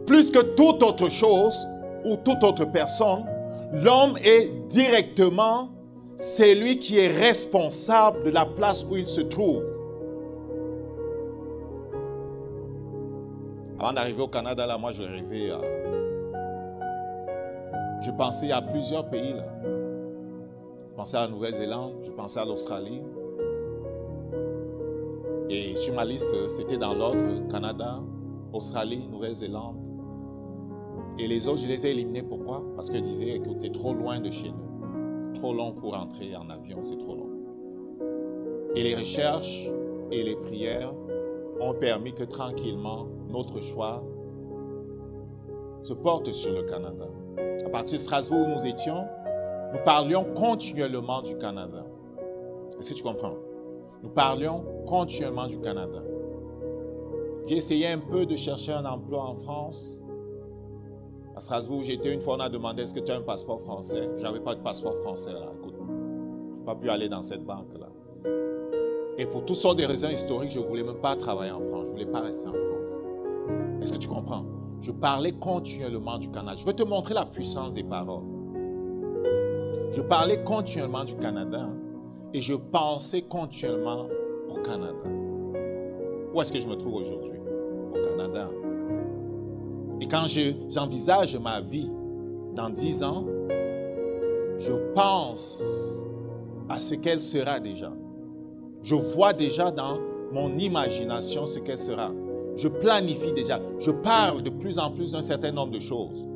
Plus que toute autre chose ou toute autre personne, l'homme est directement celui qui est responsable de la place où il se trouve. Avant d'arriver au Canada, là, moi, je rêvais je pensais à plusieurs pays, là. Je pensais à la Nouvelle-Zélande, je pensais à l'Australie. Et sur ma liste, c'était dans l'ordre Canada, Australie, Nouvelle-Zélande. Et les autres, je les ai éliminés. Pourquoi? Parce que je disais, écoute, c'est trop loin de chez nous. Trop long pour entrer en avion, c'est trop long. Et les recherches et les prières ont permis que tranquillement, notre choix se porte sur le Canada. À partir de Strasbourg où nous étions, nous parlions continuellement du Canada. Est-ce que tu comprends? Nous parlions continuellement du Canada. J'ai essayé un peu de chercher un emploi en France. À Strasbourg où j'étais, une fois on a demandé est-ce que tu as un passeport français? Je n'avais pas de passeport français là. Écoute, je n'ai pas pu aller dans cette banque-là. Et pour toutes sortes de raisons historiques, je ne voulais même pas travailler en France. Je ne voulais pas rester en France. Est-ce que tu comprends? Je parlais continuellement du Canada. Je vais te montrer la puissance des paroles. Je parlais continuellement du Canada et je pensais continuellement au Canada. Où est-ce que je me trouve aujourd'hui? Au Canada. Et quand j'envisage ma vie dans 10 ans, je pense à ce qu'elle sera déjà. Je vois déjà dans mon imagination ce qu'elle sera. Je planifie déjà. Je parle de plus en plus d'un certain nombre de choses.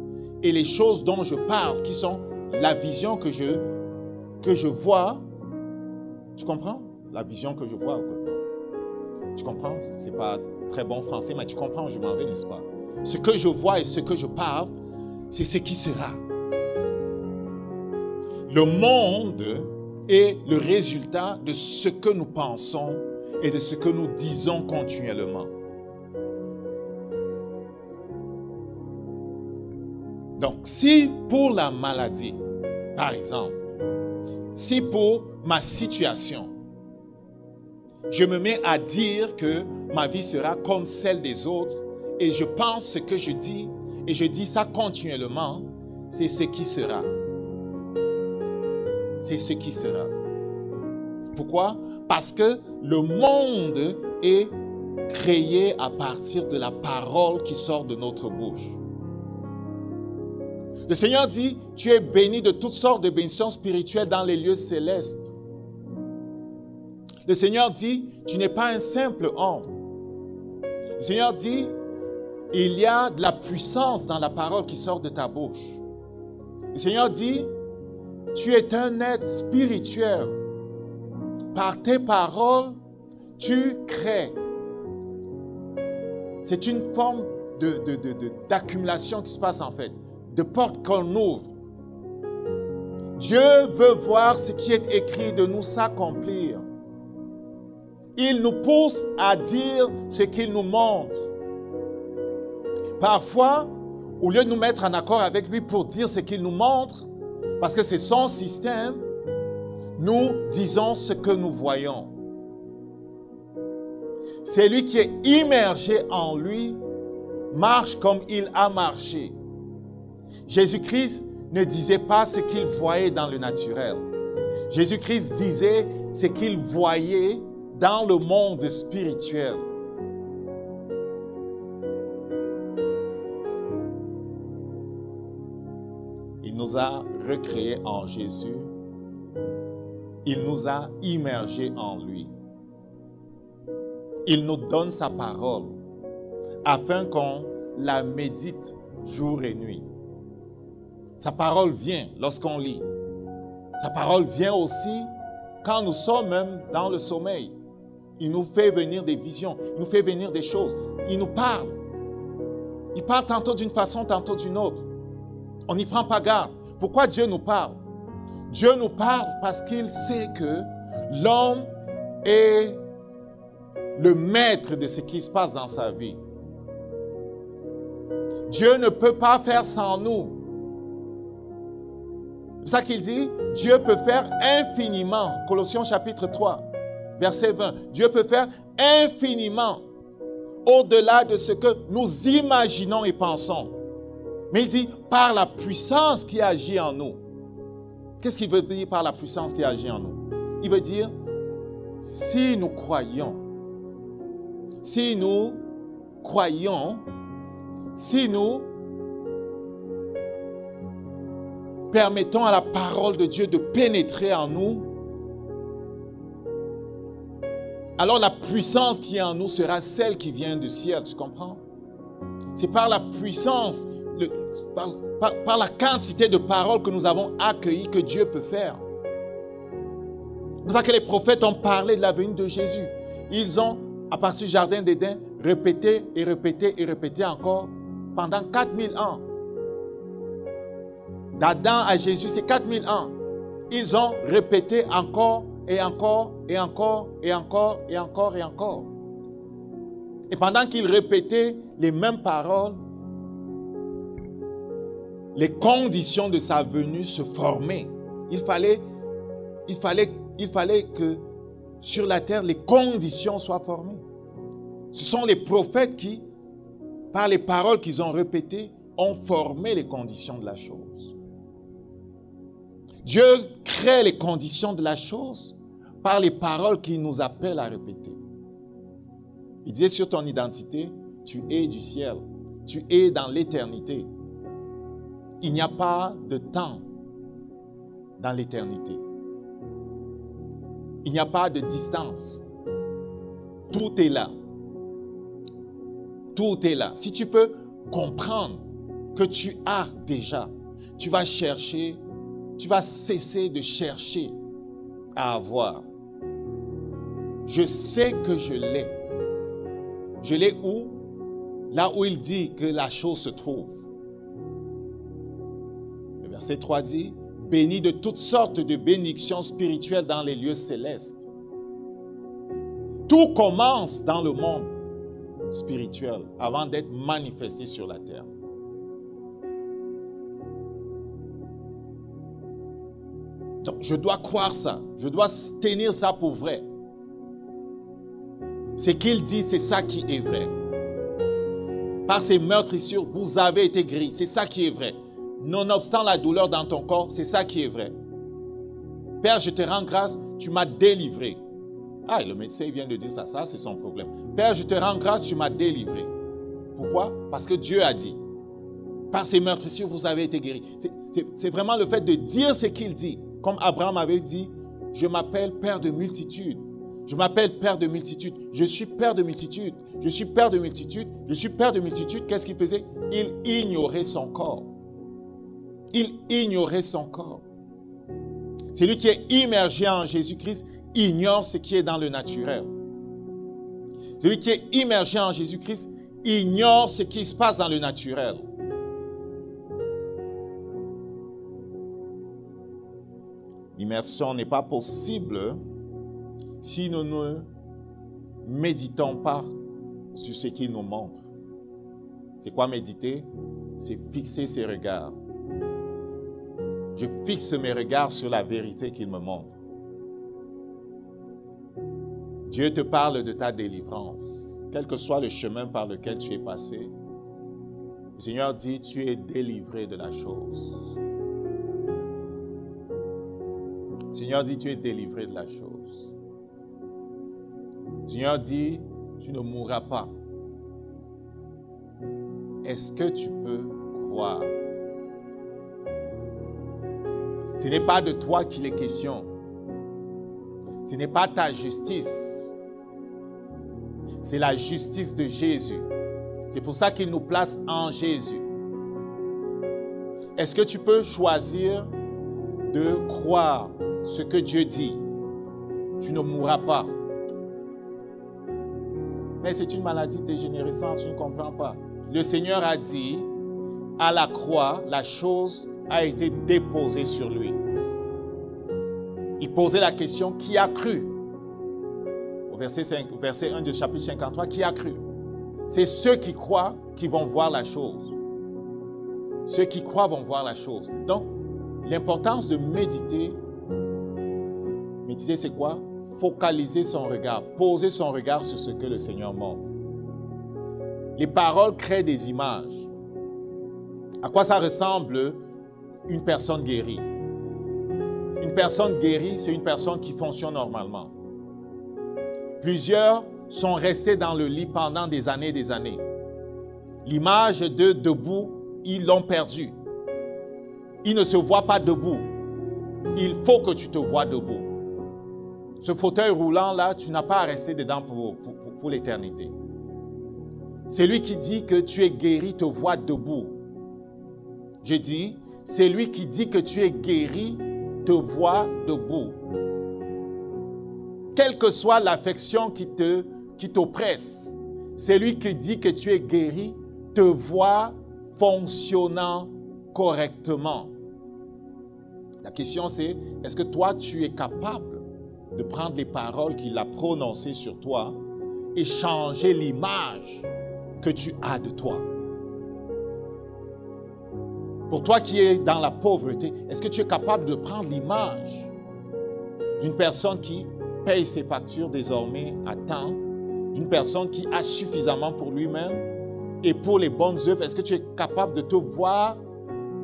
Et les choses dont je parle, qui sont la vision que je vois, tu comprends? La vision que je vois. Tu comprends? Ce n'est pas très bon français, mais tu comprends où je m'en vais, n'est-ce pas? Ce que je vois et ce que je parle, c'est ce qui sera. Le monde est le résultat de ce que nous pensons et de ce que nous disons continuellement. Donc, si pour la maladie, par exemple, si pour ma situation, je me mets à dire que ma vie sera comme celle des autres et je pense ce que je dis et je dis ça continuellement, c'est ce qui sera. c'est ce qui sera. Pourquoi? Parce que le monde est créé à partir de la parole qui sort de notre bouche. Le Seigneur dit, tu es béni de toutes sortes de bénédictions spirituelles dans les lieux célestes. Le Seigneur dit, tu n'es pas un simple homme. Le Seigneur dit, il y a de la puissance dans la parole qui sort de ta bouche. Le Seigneur dit, tu es un être spirituel. Par tes paroles, tu crées. C'est une forme d'accumulation qui se passe en fait, de portes qu'on ouvre. Dieu veut voir ce qui est écrit de nous s'accomplir. Il nous pousse à dire ce qu'il nous montre. Parfois, au lieu de nous mettre en accord avec lui pour dire ce qu'il nous montre, parce que c'est son système, nous disons ce que nous voyons. C'est lui qui est immergé en lui, marche comme il a marché. Jésus-Christ ne disait pas ce qu'il voyait dans le naturel. Jésus-Christ disait ce qu'il voyait dans le monde spirituel. Il nous a recréés en Jésus. Il nous a immergés en lui. Il nous donne sa parole afin qu'on la médite jour et nuit. Sa parole vient lorsqu'on lit. Sa parole vient aussi quand nous sommes même dans le sommeil. Il nous fait venir des visions, il nous fait venir des choses. Il nous parle. Il parle tantôt d'une façon, tantôt d'une autre. On n'y prend pas garde. Pourquoi Dieu nous parle? Dieu nous parle parce qu'il sait que l'homme est le maître de ce qui se passe dans sa vie. Dieu ne peut pas faire sans nous. C'est ça qu'il dit, Dieu peut faire infiniment. Colossiens chapitre 3, verset 20. Dieu peut faire infiniment au-delà de ce que nous imaginons et pensons. Mais il dit, par la puissance qui agit en nous. Qu'est-ce qu'il veut dire par la puissance qui agit en nous? Il veut dire, si nous croyons, si nous permettons à la parole de Dieu de pénétrer en nous, alors la puissance qui est en nous sera celle qui vient du ciel, tu comprends? C'est par la puissance, par la quantité de paroles que nous avons accueillies que Dieu peut faire. C'est pour ça que les prophètes ont parlé de la venue de Jésus. Ils ont, à partir du jardin d'Éden, répété et répété et répété encore pendant 4000 ans. D'Adam à Jésus, c'est 4000 ans. Ils ont répété encore et encore et encore et encore et encore et encore. Et pendant qu'ils répétaient les mêmes paroles, les conditions de sa venue se formaient. Il fallait que sur la terre, les conditions soient formées. Ce sont les prophètes qui, par les paroles qu'ils ont répétées, ont formé les conditions de la chose. Dieu crée les conditions de la chose par les paroles qu'il nous appelle à répéter. Il disait sur ton identité, tu es du ciel, tu es dans l'éternité. Il n'y a pas de temps dans l'éternité. Il n'y a pas de distance. Tout est là. Tout est là. Si tu peux comprendre que tu as déjà, tu vas chercher, tu vas cesser de chercher à avoir. Je sais que je l'ai. Je l'ai où? Là où il dit que la chose se trouve. Le verset 3 dit, « Béni de toutes sortes de bénédictions spirituelles dans les lieux célestes. » Tout commence dans le monde spirituel avant d'être manifesté sur la terre. Donc, je dois croire ça. Je dois tenir ça pour vrai. Ce qu'il dit, c'est ça qui est vrai. Par ces meurtrissures, vous avez été guéris. C'est ça qui est vrai. Nonobstant la douleur dans ton corps, c'est ça qui est vrai. Père, je te rends grâce, tu m'as délivré. Ah, et le médecin vient de dire ça, ça c'est son problème. Père, je te rends grâce, tu m'as délivré. Pourquoi? Parce que Dieu a dit. Par ces meurtrissures, vous avez été guéris. C'est vraiment le fait de dire ce qu'il dit. Comme Abraham avait dit, je m'appelle Père de multitudes. Je m'appelle Père de multitudes. Je suis Père de multitudes. Je suis Père de multitudes. Je suis Père de multitudes. Qu'est-ce qu'il faisait? Il ignorait son corps. Il ignorait son corps. Celui qui est immergé en Jésus-Christ ignore ce qui est dans le naturel. Celui qui est immergé en Jésus-Christ ignore ce qui se passe dans le naturel. L'immersion n'est pas possible si nous ne méditons pas sur ce qu'il nous montre. C'est quoi méditer? C'est fixer ses regards. Je fixe mes regards sur la vérité qu'il me montre. Dieu te parle de ta délivrance. Quel que soit le chemin par lequel tu es passé, le Seigneur dit, tu es délivré de la chose. Le Seigneur dit, tu es délivré de la chose. Le Seigneur dit, tu ne mourras pas. Est-ce que tu peux croire? Ce n'est pas de toi qu'il est question. Ce n'est pas ta justice. C'est la justice de Jésus. C'est pour ça qu'il nous place en Jésus. Est-ce que tu peux choisir de croire ce que Dieu dit? Tu ne mourras pas. Mais c'est une maladie dégénérescente, tu ne comprends pas. Le Seigneur a dit, à la croix, la chose a été déposée sur lui. Il posait la question, qui a cru? Au verset 1 du chapitre 53, qui a cru? C'est ceux qui croient qui vont voir la chose. Ceux qui croient vont voir la chose. Donc, l'importance de méditer, méditer c'est quoi? Focaliser son regard, poser son regard sur ce que le Seigneur montre. Les paroles créent des images. À quoi ça ressemble une personne guérie? Une personne guérie, c'est une personne qui fonctionne normalement. Plusieurs sont restés dans le lit pendant des années et des années. L'image de debout, ils l'ont perdue. Ils ne se voient pas debout. Il faut que tu te vois debout. Ce fauteuil roulant-là, tu n'as pas à rester dedans pour l'éternité. Celui qui dit que tu es guéri te voit debout. Je dis, celui qui dit que tu es guéri te voit debout. Quelle que soit l'affection qui t'oppresse, celui qui dit que tu es guéri te voit fonctionnant correctement. La question c'est, est-ce que toi tu es capable de prendre les paroles qu'il a prononcées sur toi et changer l'image que tu as de toi? Pour toi qui es dans la pauvreté, est-ce que tu es capable de prendre l'image d'une personne qui paye ses factures désormais à temps, d'une personne qui a suffisamment pour lui-même et pour les bonnes œuvres? Est-ce que tu es capable de te voir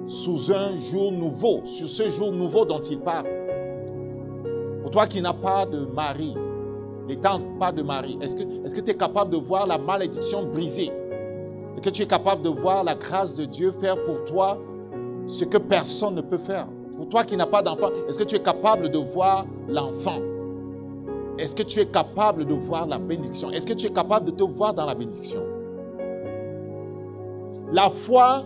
sous un jour nouveau, sur ce jour nouveau dont il parle? Pour toi qui n'as pas de mari, n'étant pas de mari, est-ce que tu es capable de voir la malédiction brisée? Est-ce que tu es capable de voir la grâce de Dieu faire pour toi ce que personne ne peut faire? Pour toi qui n'as pas d'enfant, est-ce que tu es capable de voir l'enfant? Est-ce que tu es capable de voir la bénédiction? Est-ce que tu es capable de te voir dans la bénédiction? La foi,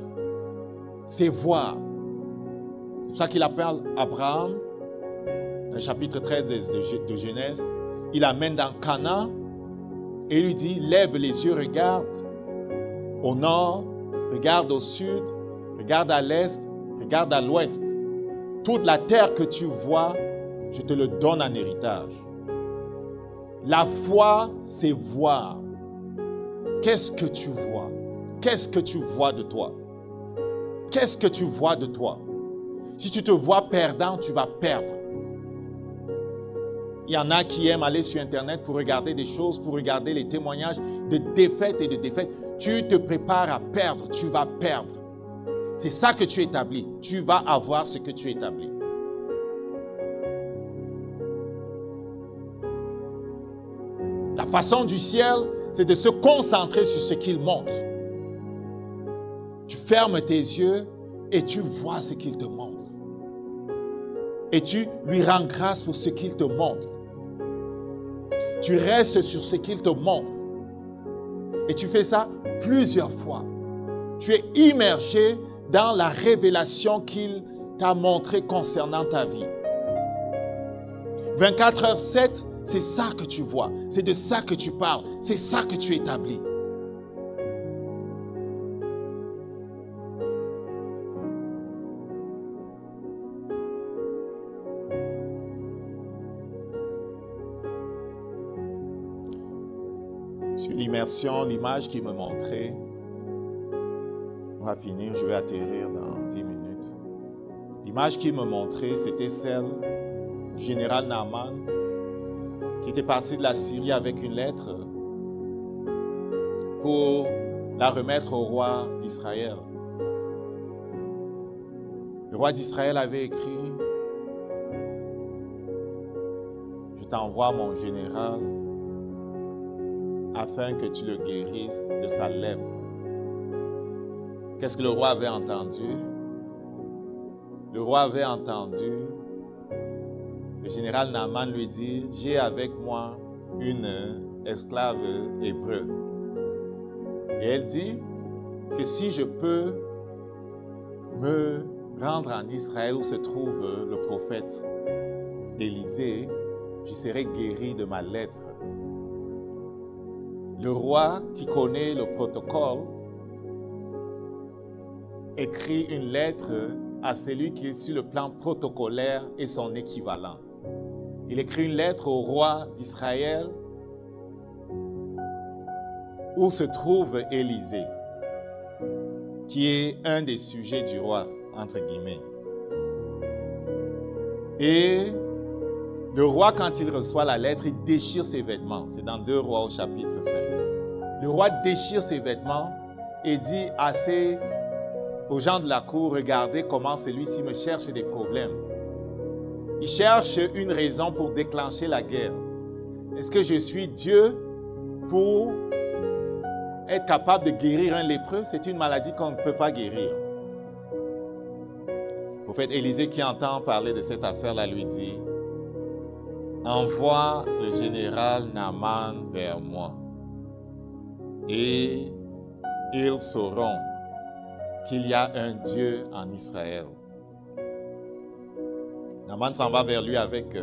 c'est voir. C'est pour ça qu'il appelle Abraham, dans le chapitre 13 de Genèse, il l'amène dans Canaan et lui dit, lève les yeux, regarde au nord, regarde au sud, regarde à l'est, regarde à l'ouest. Toute la terre que tu vois, je te le donne en héritage. La foi, c'est voir. Qu'est-ce que tu vois? Qu'est-ce que tu vois de toi? Qu'est-ce que tu vois de toi? Si tu te vois perdant, tu vas perdre. Il y en a qui aiment aller sur Internet pour regarder des choses, pour regarder les témoignages de défaites et de défaites. Tu te prépares à perdre, tu vas perdre. C'est ça que tu établis. Tu vas avoir ce que tu établis. façon du ciel, c'est de se concentrer sur ce qu'il montre. Tu fermes tes yeux et tu vois ce qu'il te montre. Et tu lui rends grâce pour ce qu'il te montre. Tu restes sur ce qu'il te montre. Et tu fais ça plusieurs fois. Tu es immergé dans la révélation qu'il t'a montrée concernant ta vie. 24h/7, c'est ça que tu vois. C'est de ça que tu parles. C'est ça que tu établis. Sur l'immersion, l'image qu'il me montrait, on va finir, je vais atterrir dans 10 minutes. L'image qu'il me montrait, c'était celle du général Naaman qui était parti de la Syrie avec une lettre pour la remettre au roi d'Israël. Le roi d'Israël avait écrit « Je t'envoie mon général afin que tu le guérisses de sa lèpre. » Qu'est-ce que le roi avait entendu? Le roi avait entendu le général Naaman lui dire « J'ai avec moi une esclave hébreu. » Et elle dit que si je peux me rendre en Israël où se trouve le prophète Élisée, je serai guéri de ma lèpre. Le roi qui connaît le protocole écrit une lettre à celui qui est sur le plan protocolaire et son équivalent. Il écrit une lettre au roi d'Israël où se trouve Élisée, qui est un des sujets du roi, entre guillemets. Et le roi, quand il reçoit la lettre, il déchire ses vêtements. C'est dans 2 Rois au chapitre 5. Le roi déchire ses vêtements et dit aux gens de la cour, regardez comment celui-ci me cherche des problèmes. Il cherche une raison pour déclencher la guerre. Est-ce que je suis Dieu pour être capable de guérir un lépreux? C'est une maladie qu'on ne peut pas guérir. Le prophète Élisée, qui entend parler de cette affaire-là, lui dit, envoie le général Naaman vers moi et ils sauront qu'il y a un Dieu en Israël. Naaman s'en va vers lui avec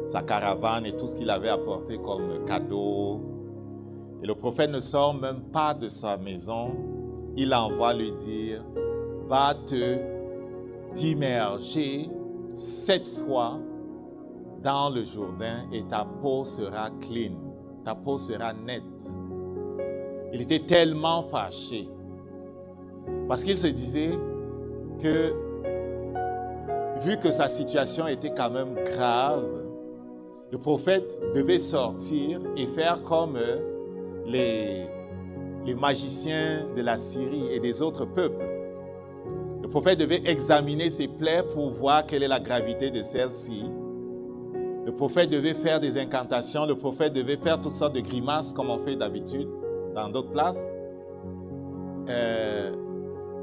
sa caravane et tout ce qu'il avait apporté comme cadeau. Et le prophète ne sort même pas de sa maison. Il envoie lui dire, va t'immerger 7 fois dans le Jourdain et ta peau sera clean, ta peau sera nette. Il était tellement fâché parce qu'il se disait que, vu que sa situation était quand même grave, le prophète devait sortir et faire comme les magiciens de la Syrie et des autres peuples. Le prophète devait examiner ses plaies pour voir quelle est la gravité de celle-ci. Le prophète devait faire des incantations, le prophète devait faire toutes sortes de grimaces comme on fait d'habitude dans d'autres places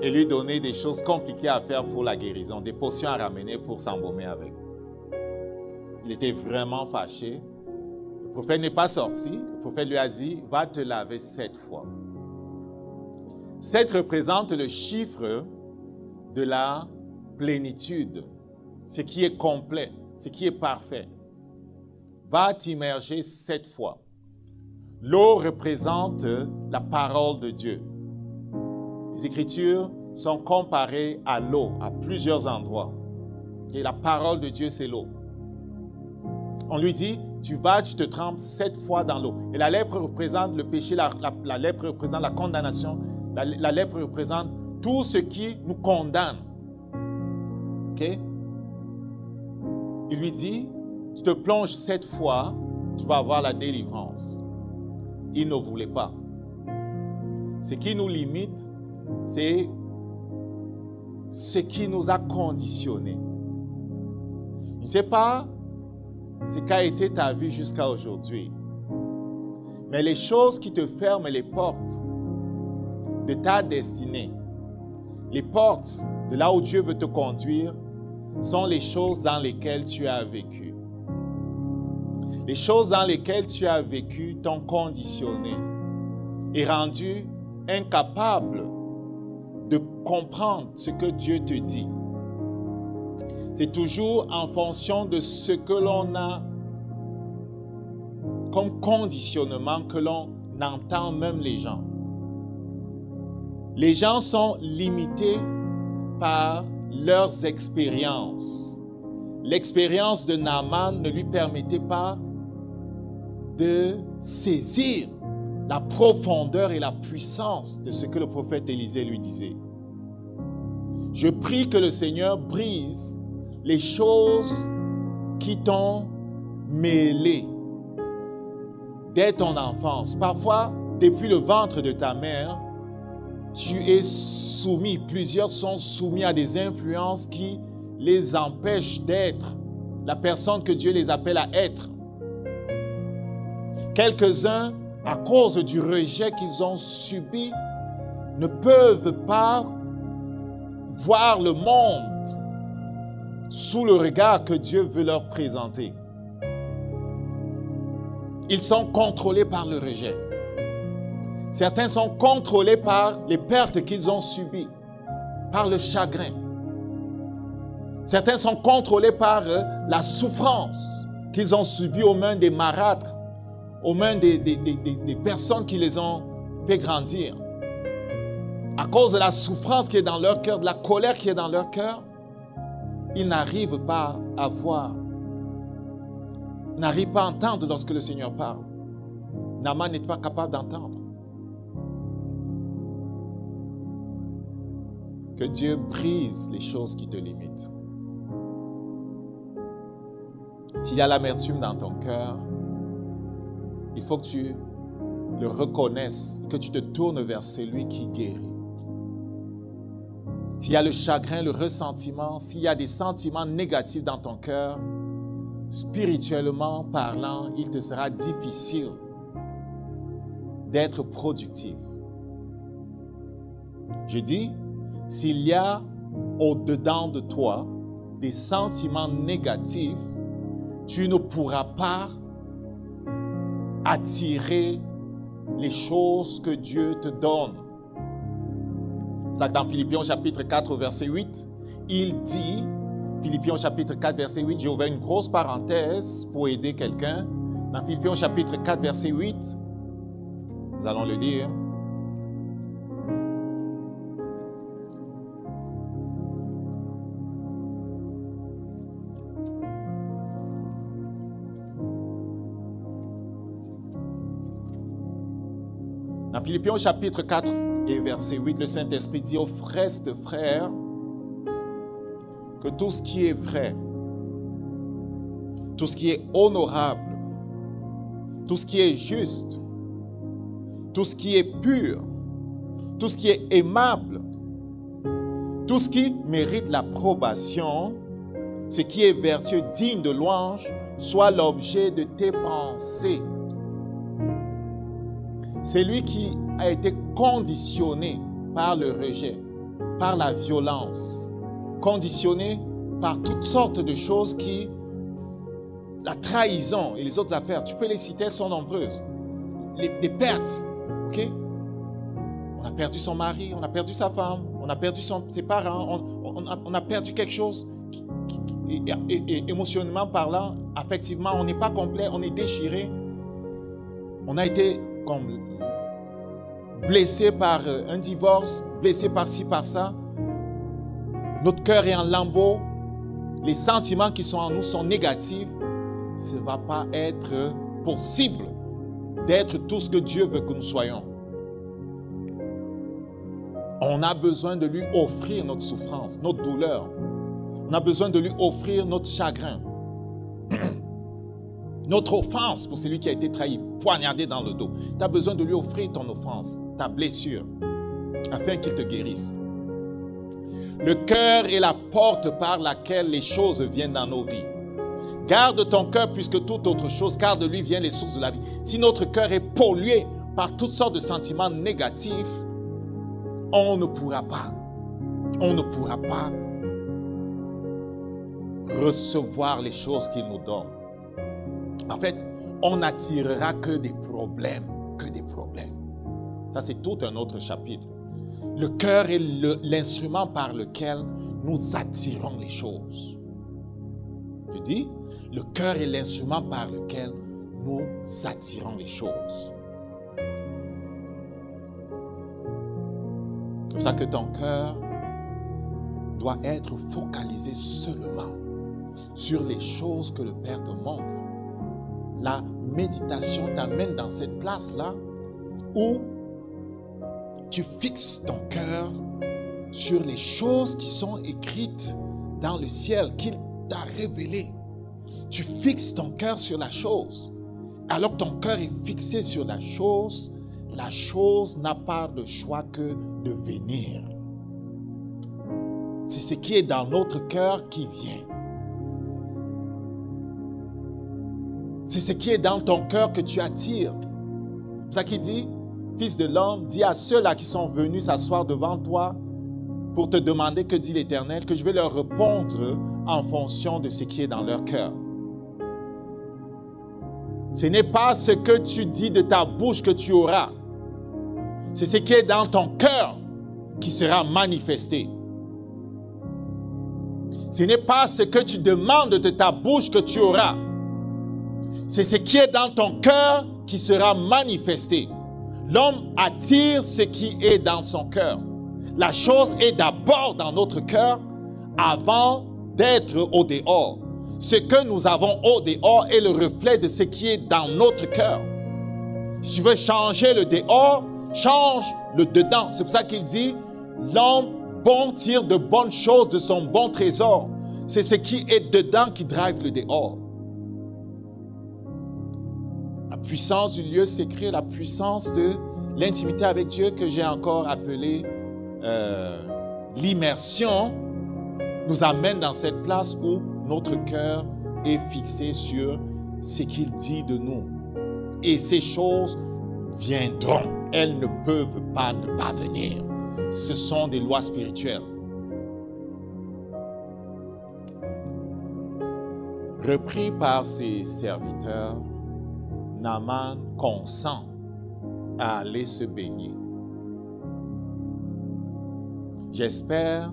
et lui donner des choses compliquées à faire pour la guérison, des potions à ramener pour s'embaumer avec. Il était vraiment fâché. Le prophète n'est pas sorti. Le prophète lui a dit, va te laver 7 fois. 7 représente le chiffre de la plénitude, ce qui est complet, ce qui est parfait. Va t'immerger 7 fois. L'eau représente la parole de Dieu. Les Écritures sont comparées à l'eau à plusieurs endroits. Et la parole de Dieu, c'est l'eau. On lui dit, tu te trempes 7 fois dans l'eau. Et la lèpre représente le péché, la lèpre représente la condamnation, la lèpre représente tout ce qui nous condamne. Ok? Il lui dit, tu te plonges 7 fois, tu vas avoir la délivrance. Il ne voulait pas. Ce qui nous limite, c'est ce qui nous a conditionnés. Je ne sais pas ce qu'a été ta vie jusqu'à aujourd'hui. Mais les choses qui te ferment les portes de ta destinée, les portes de là où Dieu veut te conduire, sont les choses dans lesquelles tu as vécu. Les choses dans lesquelles tu as vécu t'ont conditionné et rendu incapable de comprendre ce que Dieu te dit. C'est toujours en fonction de ce que l'on a comme conditionnement que l'on entend même les gens. Les gens sont limités par leurs expériences. L'expérience de Naaman ne lui permettait pas de saisir la profondeur et la puissance de ce que le prophète Élisée lui disait. Je prie que le Seigneur brise les choses qui t'ont mêlé dès ton enfance. Parfois, depuis le ventre de ta mère, tu es soumis, plusieurs sont soumis à des influences qui les empêchent d'être la personne que Dieu les appelle à être. Quelques-uns, à cause du rejet qu'ils ont subi, ne peuvent pas voir le monde sous le regard que Dieu veut leur présenter. Ils sont contrôlés par le rejet. Certains sont contrôlés par les pertes qu'ils ont subies, par le chagrin. Certains sont contrôlés par la souffrance qu'ils ont subie aux mains des marâtres, aux mains des personnes qui les ont fait grandir. À cause de la souffrance qui est dans leur cœur, de la colère qui est dans leur cœur, ils n'arrivent pas à voir. Ils n'arrivent pas à entendre lorsque le Seigneur parle. Naaman n'est pas capable d'entendre. Que Dieu brise les choses qui te limitent. S'il y a l'amertume dans ton cœur, il faut que tu le reconnaisses, que tu te tournes vers celui qui guérit. S'il y a le chagrin, le ressentiment, s'il y a des sentiments négatifs dans ton cœur, spirituellement parlant, il te sera difficile d'être productif. Je dis, s'il y a au-dedans de toi des sentiments négatifs, tu ne pourras pas attirer les choses que Dieu te donne. C'est ça que dans Philippiens chapitre 4, verset 8, il dit, Philippiens chapitre 4, verset 8, j'ai ouvert une grosse parenthèse pour aider quelqu'un. Dans Philippiens chapitre 4, verset 8, nous allons le lire. Dans Philippiens chapitre 4 et verset 8, le Saint-Esprit dit aux frères que tout ce qui est vrai, tout ce qui est honorable, tout ce qui est juste, tout ce qui est pur, tout ce qui est aimable, tout ce qui mérite l'approbation, ce qui est vertueux, digne de louange, soit l'objet de tes pensées. C'est lui qui a été conditionné par le rejet, par la violence, conditionné par toutes sortes de choses qui, la trahison et les autres affaires, tu peux les citer, elles sont nombreuses. Des pertes, ok? On a perdu son mari, on a perdu sa femme, on a perdu ses parents, on a perdu quelque chose. Et émotionnellement parlant, affectivement, on n'est pas complet, on est déchiré. On a été comme blessé par un divorce, blessé par ci, par ça. Notre cœur est en lambeaux. Les sentiments qui sont en nous sont négatifs. Ce ne va pas être possible d'être tout ce que Dieu veut que nous soyons. On a besoin de lui offrir notre souffrance, notre douleur. On a besoin de lui offrir notre chagrin. Notre offense pour celui qui a été trahi, poignardé dans le dos. Tu as besoin de lui offrir ton offense, ta blessure, afin qu'il te guérisse. Le cœur est la porte par laquelle les choses viennent dans nos vies. Garde ton cœur plus que toute autre chose, car de lui viennent les sources de la vie. Si notre cœur est pollué par toutes sortes de sentiments négatifs, on ne pourra pas recevoir les choses qu'il nous donne. En fait, on n'attirera que des problèmes, Ça, c'est tout un autre chapitre. Le cœur est l'instrument par lequel nous attirons les choses. Je dis, le cœur est l'instrument par lequel nous attirons les choses. C'est pour ça que ton cœur doit être focalisé seulement sur les choses que le Père te montre. La méditation t'amène dans cette place-là où tu fixes ton cœur sur les choses qui sont écrites dans le ciel, qu'il t'a révélées. Tu fixes ton cœur sur la chose. Alors que ton cœur est fixé sur la chose n'a pas de choix que de venir. C'est ce qui est dans notre cœur qui vient. C'est ce qui est dans ton cœur que tu attires. C'est ça qu'il dit, Fils de l'homme, dis à ceux-là qui sont venus s'asseoir devant toi pour te demander que dit l'Éternel, que je vais leur répondre en fonction de ce qui est dans leur cœur. Ce n'est pas ce que tu dis de ta bouche que tu auras. C'est ce qui est dans ton cœur qui sera manifesté. Ce n'est pas ce que tu demandes de ta bouche que tu auras. C'est ce qui est dans ton cœur qui sera manifesté. L'homme attire ce qui est dans son cœur. La chose est d'abord dans notre cœur avant d'être au dehors. Ce que nous avons au dehors est le reflet de ce qui est dans notre cœur. Si tu veux changer le dehors, change le dedans. C'est pour ça qu'il dit, l'homme bon tire de bonnes choses de son bon trésor. C'est ce qui est dedans qui drive le dehors. La puissance du lieu secret, la puissance de l'intimité avec Dieu que j'ai encore appelé l'immersion, nous amène dans cette place où notre cœur est fixé sur ce qu'il dit de nous. Et ces choses viendront. Elles ne peuvent pas ne pas venir. Ce sont des lois spirituelles. Repris par ses serviteurs, Naaman consent à aller se baigner. J'espère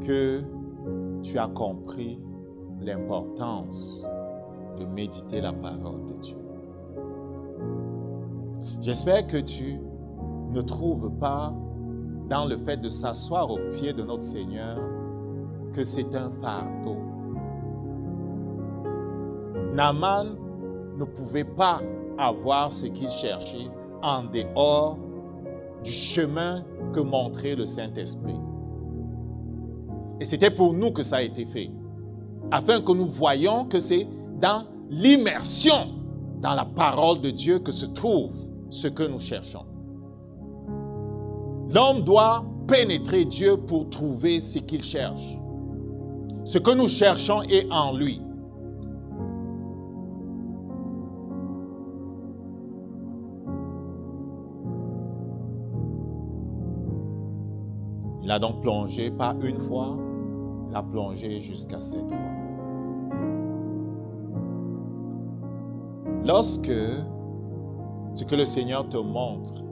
que tu as compris l'importance de méditer la parole de Dieu. J'espère que tu ne trouves pas dans le fait de s'asseoir aux pieds de notre Seigneur que c'est un fardeau. Naaman ne pouvait pas avoir ce qu'il cherchait en dehors du chemin que montrait le Saint-Esprit. Et c'était pour nous que ça a été fait, afin que nous voyions que c'est dans l'immersion dans la parole de Dieu que se trouve ce que nous cherchons. L'homme doit pénétrer Dieu pour trouver ce qu'il cherche. Ce que nous cherchons est en lui. Il a donc plongé pas une fois, il a plongé jusqu'à 7 fois. Lorsque ce que le Seigneur te montre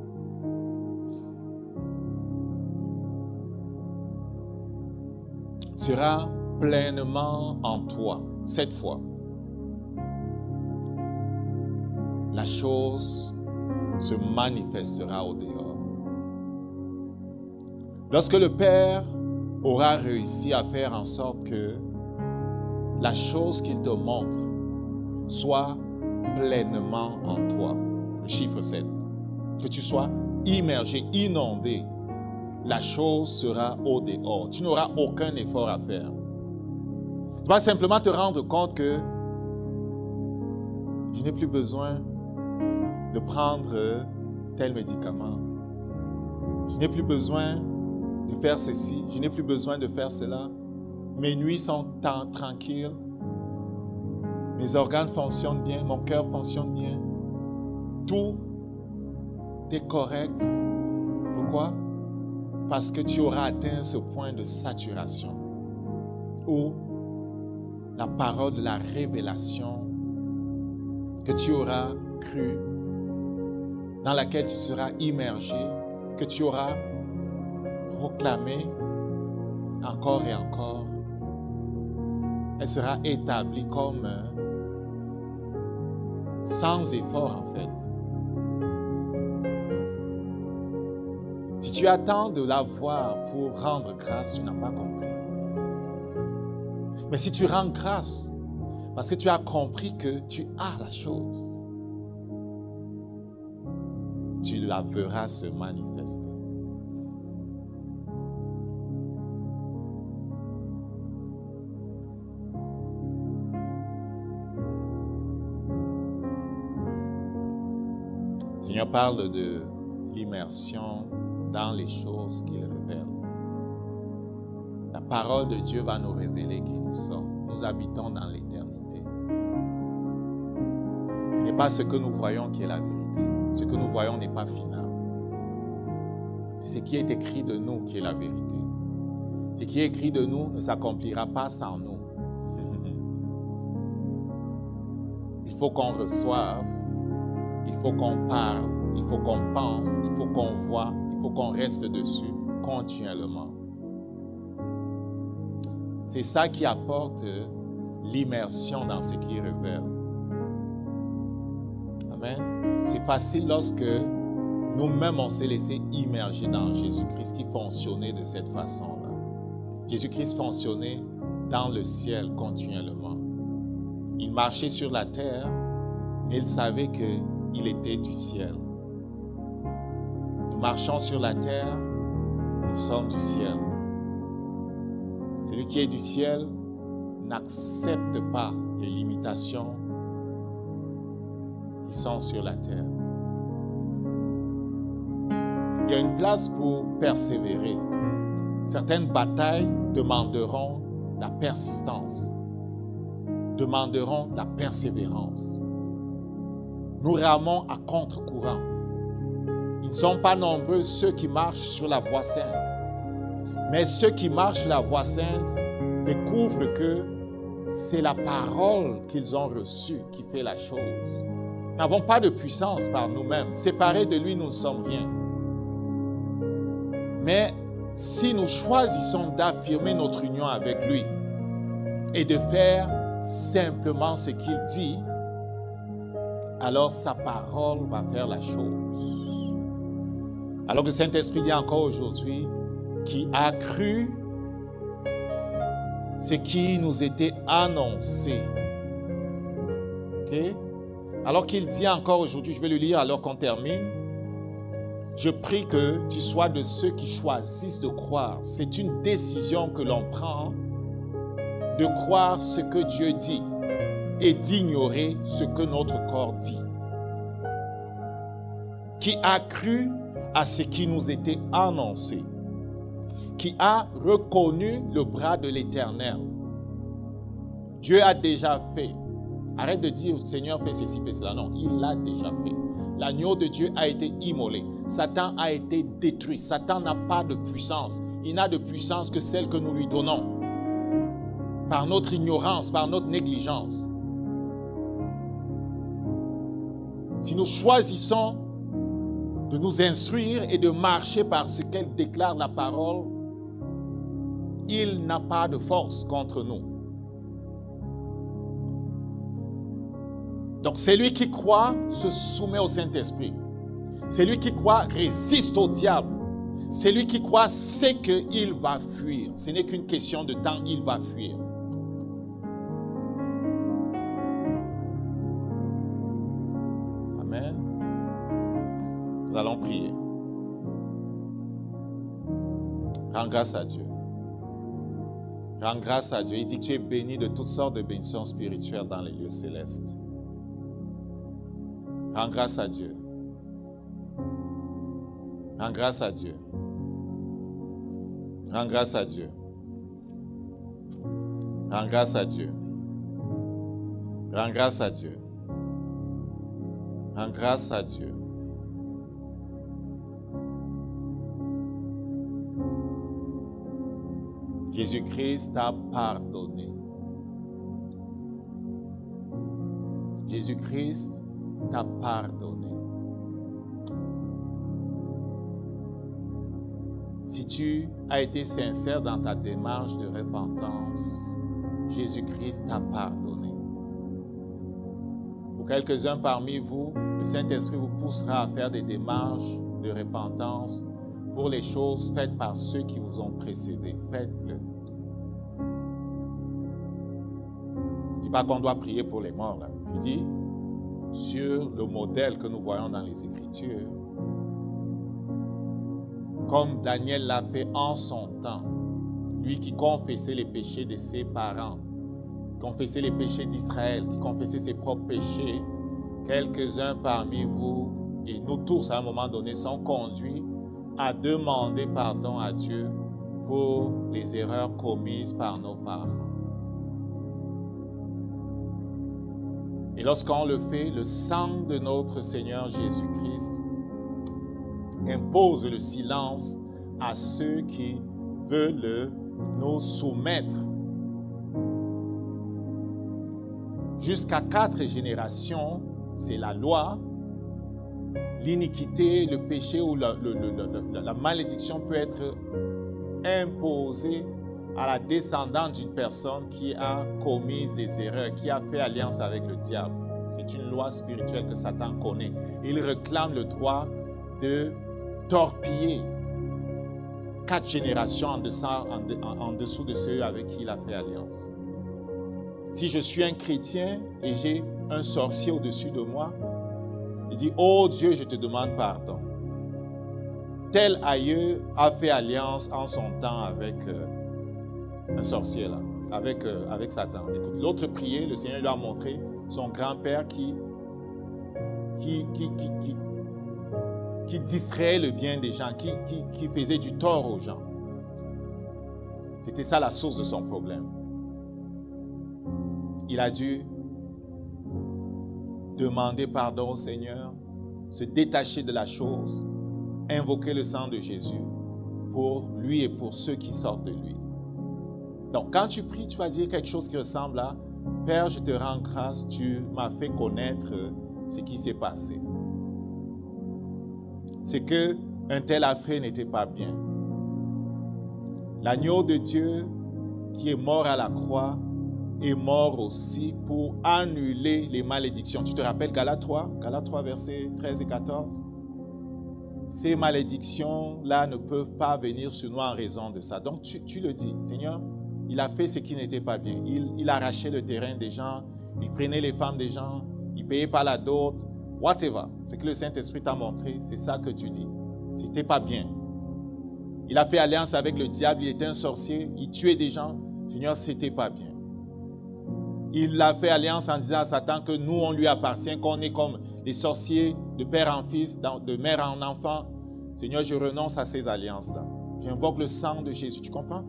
sera pleinement en toi, 7 fois, la chose se manifestera au dehors. Lorsque le Père aura réussi à faire en sorte que la chose qu'il te montre soit pleinement en toi, le chiffre 7, que tu sois immergé, inondé, la chose sera au dehors. Tu n'auras aucun effort à faire. Tu vas simplement te rendre compte que je n'ai plus besoin de prendre tel médicament. Je n'ai plus besoin de faire ceci, je n'ai plus besoin de faire cela. Mes nuits sont tranquilles. Mes organes fonctionnent bien, mon cœur fonctionne bien. Tout est correct. Pourquoi? Parce que tu auras atteint ce point de saturation où la parole de la révélation que tu auras cru, dans laquelle tu seras immergé, que tu auras proclamé encore et encore, elle sera établie comme sans effort en fait. Si tu attends de la voir pour rendre grâce, tu n'as pas compris. Mais si tu rends grâce, parce que tu as compris que tu as la chose, tu la verras se manifester. Le Seigneur parle de l'immersion dans les choses qu'il révèle. La parole de Dieu va nous révéler qui nous sommes. Nous habitons dans l'éternité. Ce n'est pas ce que nous voyons qui est la vérité. Ce que nous voyons n'est pas final. C'est ce qui est écrit de nous qui est la vérité. Ce qui est écrit de nous ne s'accomplira pas sans nous. Il faut qu'on reçoive, il faut qu'on parle, il faut qu'on pense, il faut qu'on voit, il faut qu'on reste dessus continuellement. C'est ça qui apporte l'immersion dans ce qui révèle. Amen. C'est facile lorsque nous-mêmes on s'est laissé immerger dans Jésus-Christ qui fonctionnait de cette façon-là. Jésus-Christ fonctionnait dans le ciel continuellement. Il marchait sur la terre, mais il savait qu'il était du ciel. Nous marchons sur la terre, nous sommes du ciel. Celui qui est du ciel n'accepte pas les limitations qui sont sur la terre. Il y a une place pour persévérer. Certaines batailles demanderont la persistance, demanderont la persévérance. Nous ramons à contre-courant. Ils ne sont pas nombreux ceux qui marchent sur la voie sainte. Mais ceux qui marchent sur la voie sainte découvrent que c'est la parole qu'ils ont reçue qui fait la chose. Nous n'avons pas de puissance par nous-mêmes. Séparés de lui, nous ne sommes rien. Mais si nous choisissons d'affirmer notre union avec lui et de faire simplement ce qu'il dit, alors sa parole va faire la chose. Alors que le Saint-Esprit dit encore aujourd'hui, qui a cru ce qui nous était annoncé. Okay? Alors qu'il dit encore aujourd'hui, je vais le lire alors qu'on termine. Je prie que tu sois de ceux qui choisissent de croire. C'est une décision que l'on prend de croire ce que Dieu dit et d'ignorer ce que notre corps dit. Qui a cru à ce qui nous était annoncé, qui a reconnu le bras de l'Éternel. Dieu a déjà fait. Arrête de dire, Seigneur, fais ceci, fais cela. Non, il l'a déjà fait. L'agneau de Dieu a été immolé. Satan a été détruit. Satan n'a pas de puissance. Il n'a de puissance que celle que nous lui donnons. Par notre ignorance, par notre négligence. Si nous choisissons de nous instruire et de marcher par ce qu'elle déclare la parole, il n'a pas de force contre nous. Donc, celui qui croit se soumet au Saint-Esprit. Celui qui croit résiste au diable. Celui qui croit sait qu'il va fuir. Ce n'est qu'une question de temps, il va fuir. Amen. Nous allons prier. Rends grâce à Dieu. Rends grâce à Dieu. Il dit que tu es béni de toutes sortes de bénédictions spirituelles dans les lieux célestes. Rends grâce à Dieu. Rends grâce à Dieu. Rends grâce à Dieu. Rends grâce à Dieu. Rends grâce à Dieu. Rends grâce à Dieu. Jésus-Christ t'a pardonné. Jésus-Christ t'a pardonné. Si tu as été sincère dans ta démarche de repentance, Jésus-Christ t'a pardonné. Pour quelques-uns parmi vous, le Saint-Esprit vous poussera à faire des démarches de repentance pour les choses faites par ceux qui vous ont précédés. Faites-le. Je ne dis pas qu'on doit prier pour les morts, là. Je dis, sur le modèle que nous voyons dans les Écritures, comme Daniel l'a fait en son temps, lui qui confessait les péchés de ses parents, confessait les péchés d'Israël, qui confessait ses propres péchés, quelques-uns parmi vous, et nous tous à un moment donné, sont conduits à demander pardon à Dieu pour les erreurs commises par nos parents. Et lorsqu'on le fait, le sang de notre Seigneur Jésus-Christ impose le silence à ceux qui veulent nous soumettre. Jusqu'à 4 générations, c'est la loi. L'iniquité, le péché ou la malédiction peut être imposée à la descendante d'une personne qui a commis des erreurs, qui a fait alliance avec le diable. C'est une loi spirituelle que Satan connaît. Il réclame le droit de torpiller 4 générations en dessous de ceux avec qui il a fait alliance. Si je suis un chrétien et j'ai un sorcier au-dessus de moi, il dit, oh Dieu, je te demande pardon. Tel aïeux a fait alliance en son temps avec un sorcier, là, avec Satan. Écoute, l'autre priait, le Seigneur lui a montré son grand-père qui distrayait le bien des gens, qui faisait du tort aux gens. C'était ça la source de son problème. Il a dû demander pardon au Seigneur, se détacher de la chose, invoquer le sang de Jésus pour lui et pour ceux qui sortent de lui. Donc, quand tu pries, tu vas dire quelque chose qui ressemble à « Père, je te rends grâce, tu m'as fait connaître ce qui s'est passé. Ce qu'un tel a fait n'était pas bien. L'agneau de Dieu qui est mort à la croix est mort aussi pour annuler les malédictions. » Tu te rappelles Galates 3, versets 13 et 14? Ces malédictions-là ne peuvent pas venir sur nous en raison de ça. Donc, tu le dis, Seigneur, il a fait ce qui n'était pas bien. Il arrachait le terrain des gens, il prenait les femmes des gens, il ne payait pas la dot, whatever. Ce que le Saint-Esprit t'a montré, c'est ça que tu dis. C'était pas bien. Il a fait alliance avec le diable, il était un sorcier, il tuait des gens. Seigneur, c'était pas bien. Il a fait alliance en disant à Satan que nous, on lui appartient, qu'on est comme les sorciers de père en fils, de mère en enfant. Seigneur, je renonce à ces alliances-là. J'invoque le sang de Jésus, tu comprends?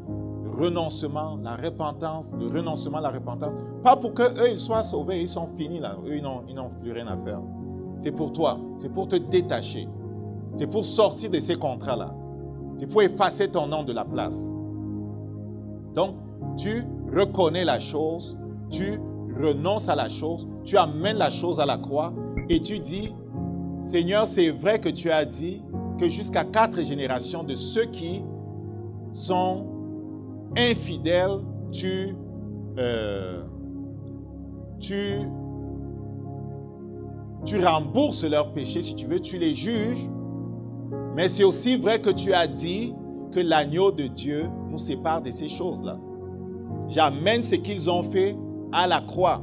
Le renoncement, la repentance, le renoncement, la repentance. Pas pour qu'eux, ils soient sauvés, ils sont finis là. Eux, ils n'ont plus rien à faire. C'est pour toi, c'est pour te détacher. C'est pour sortir de ces contrats-là. C'est pour effacer ton nom de la place. Donc, tu reconnais la chose, tu renonces à la chose, tu amènes la chose à la croix et tu dis, Seigneur, c'est vrai que tu as dit que jusqu'à 4 générations de ceux qui sont infidèles, tu rembourses leurs péchés, si tu veux, tu les juges. Mais c'est aussi vrai que tu as dit que l'agneau de Dieu nous sépare de ces choses-là. J'amène ce qu'ils ont fait à la croix.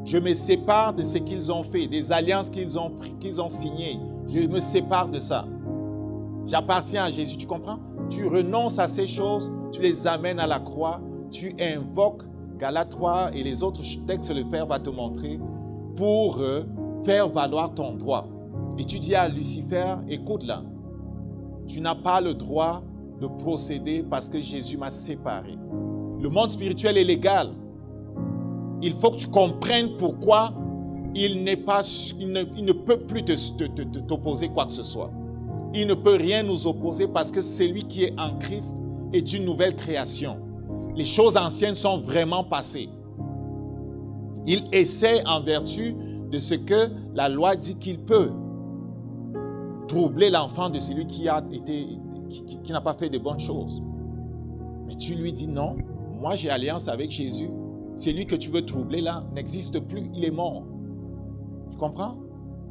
Je me sépare de ce qu'ils ont fait, des alliances qu'ils ont signées. Je me sépare de ça. J'appartiens à Jésus, tu comprends? Tu renonces à ces choses, tu les amènes à la croix, tu invoques Galates 3 et les autres textes, le Père va te montrer, pour faire valoir ton droit. Et tu dis à Lucifer, écoute là, tu n'as pas le droit de procéder parce que Jésus m'a séparé. Le monde spirituel est légal. il faut que tu comprennes pourquoi il ne peut plus t'opposer quoi que ce soit. Il ne peut rien nous opposer parce que celui qui est en Christ est une nouvelle création. Les choses anciennes sont vraiment passées. Il essaie en vertu de ce que la loi dit qu'il peut troubler l'enfant de celui qui n'a pas fait de bonnes choses. Mais tu lui dis non, moi j'ai alliance avec Jésus. Celui que tu veux troubler là n'existe plus, il est mort. Tu comprends?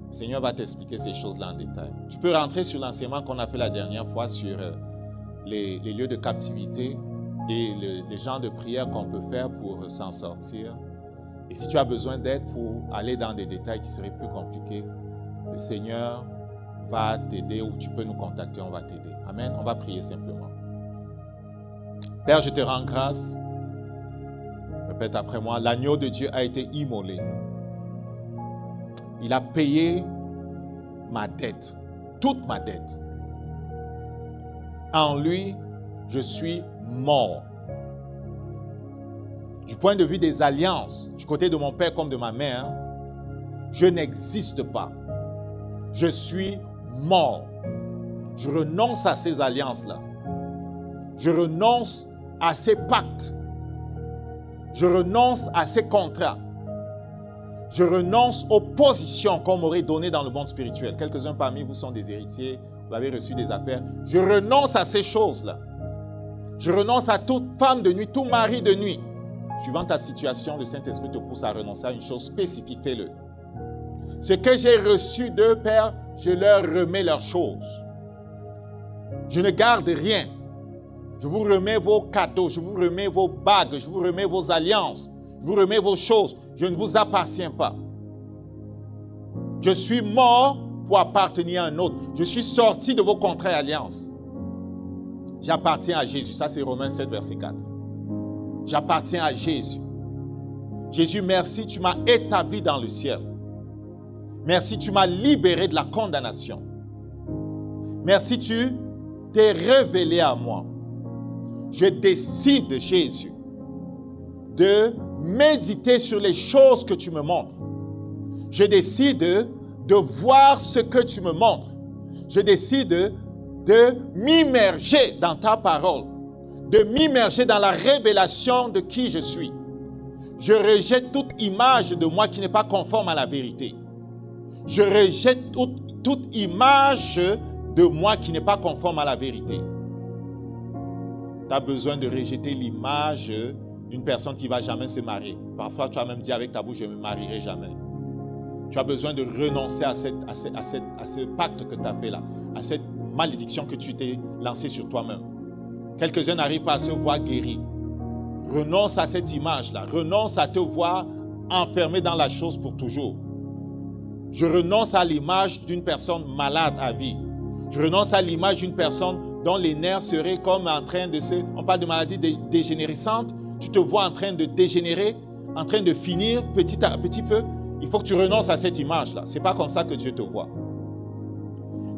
Le Seigneur va t'expliquer ces choses-là en détail. Tu peux rentrer sur l'enseignement qu'on a fait la dernière fois sur les lieux de captivité et les genres de prières qu'on peut faire pour s'en sortir. Et si tu as besoin d'aide pour aller dans des détails qui seraient plus compliqués, le Seigneur va t'aider ou tu peux nous contacter, on va t'aider. Amen. On va prier simplement. Père, je te rends grâce. Répète après moi, l'agneau de Dieu a été immolé. Il a payé ma dette, toute ma dette. En lui, je suis mort. Du point de vue des alliances, du côté de mon père comme de ma mère, je n'existe pas. Je suis mort. Je renonce à ces alliances-là. Je renonce à ces pactes. Je renonce à ces contrats. Je renonce aux positions qu'on m'aurait données dans le monde spirituel. Quelques-uns parmi vous sont des héritiers, vous avez reçu des affaires. Je renonce à ces choses-là. Je renonce à toute femme de nuit, tout mari de nuit. Suivant ta situation, le Saint-Esprit te pousse à renoncer à une chose spécifique, fais-le. Ce que j'ai reçu d'eux, Père, je leur remets leurs choses. Je ne garde rien. Je vous remets vos cadeaux, je vous remets vos bagues, je vous remets vos alliances, je vous remets vos choses. Je ne vous appartiens pas. Je suis mort pour appartenir à un autre. Je suis sorti de vos contrats et alliances. J'appartiens à Jésus. Ça, c'est Romains 7, verset 4. J'appartiens à Jésus. Jésus, merci, tu m'as établi dans le ciel. Merci, tu m'as libéré de la condamnation. Merci, tu t'es révélé à moi. Je décide, Jésus, de méditer sur les choses que tu me montres. Je décide de voir ce que tu me montres. Je décide de m'immerger dans ta parole, de m'immerger dans la révélation de qui je suis. Je rejette toute image de moi qui n'est pas conforme à la vérité. Je rejette toute image de moi qui n'est pas conforme à la vérité. Tu as besoin de rejeter l'image d'une personne qui ne va jamais se marier. Parfois, tu as même dit avec ta bouche, je ne me marierai jamais. Tu as besoin de renoncer à ce pacte que tu as fait là, à cette malédiction que tu t'es lancée sur toi-même. Quelques-uns n'arrivent pas à se voir guéris. Renonce à cette image-là. Renonce à te voir enfermé dans la chose pour toujours. Je renonce à l'image d'une personne malade à vie. Je renonce à l'image d'une personne dont les nerfs seraient comme en train de se... On parle de maladie dégénérescente. Tu te vois en train de dégénérer, en train de finir petit à petit feu. Il faut que tu renonces à cette image-là. Ce n'est pas comme ça que Dieu te voit.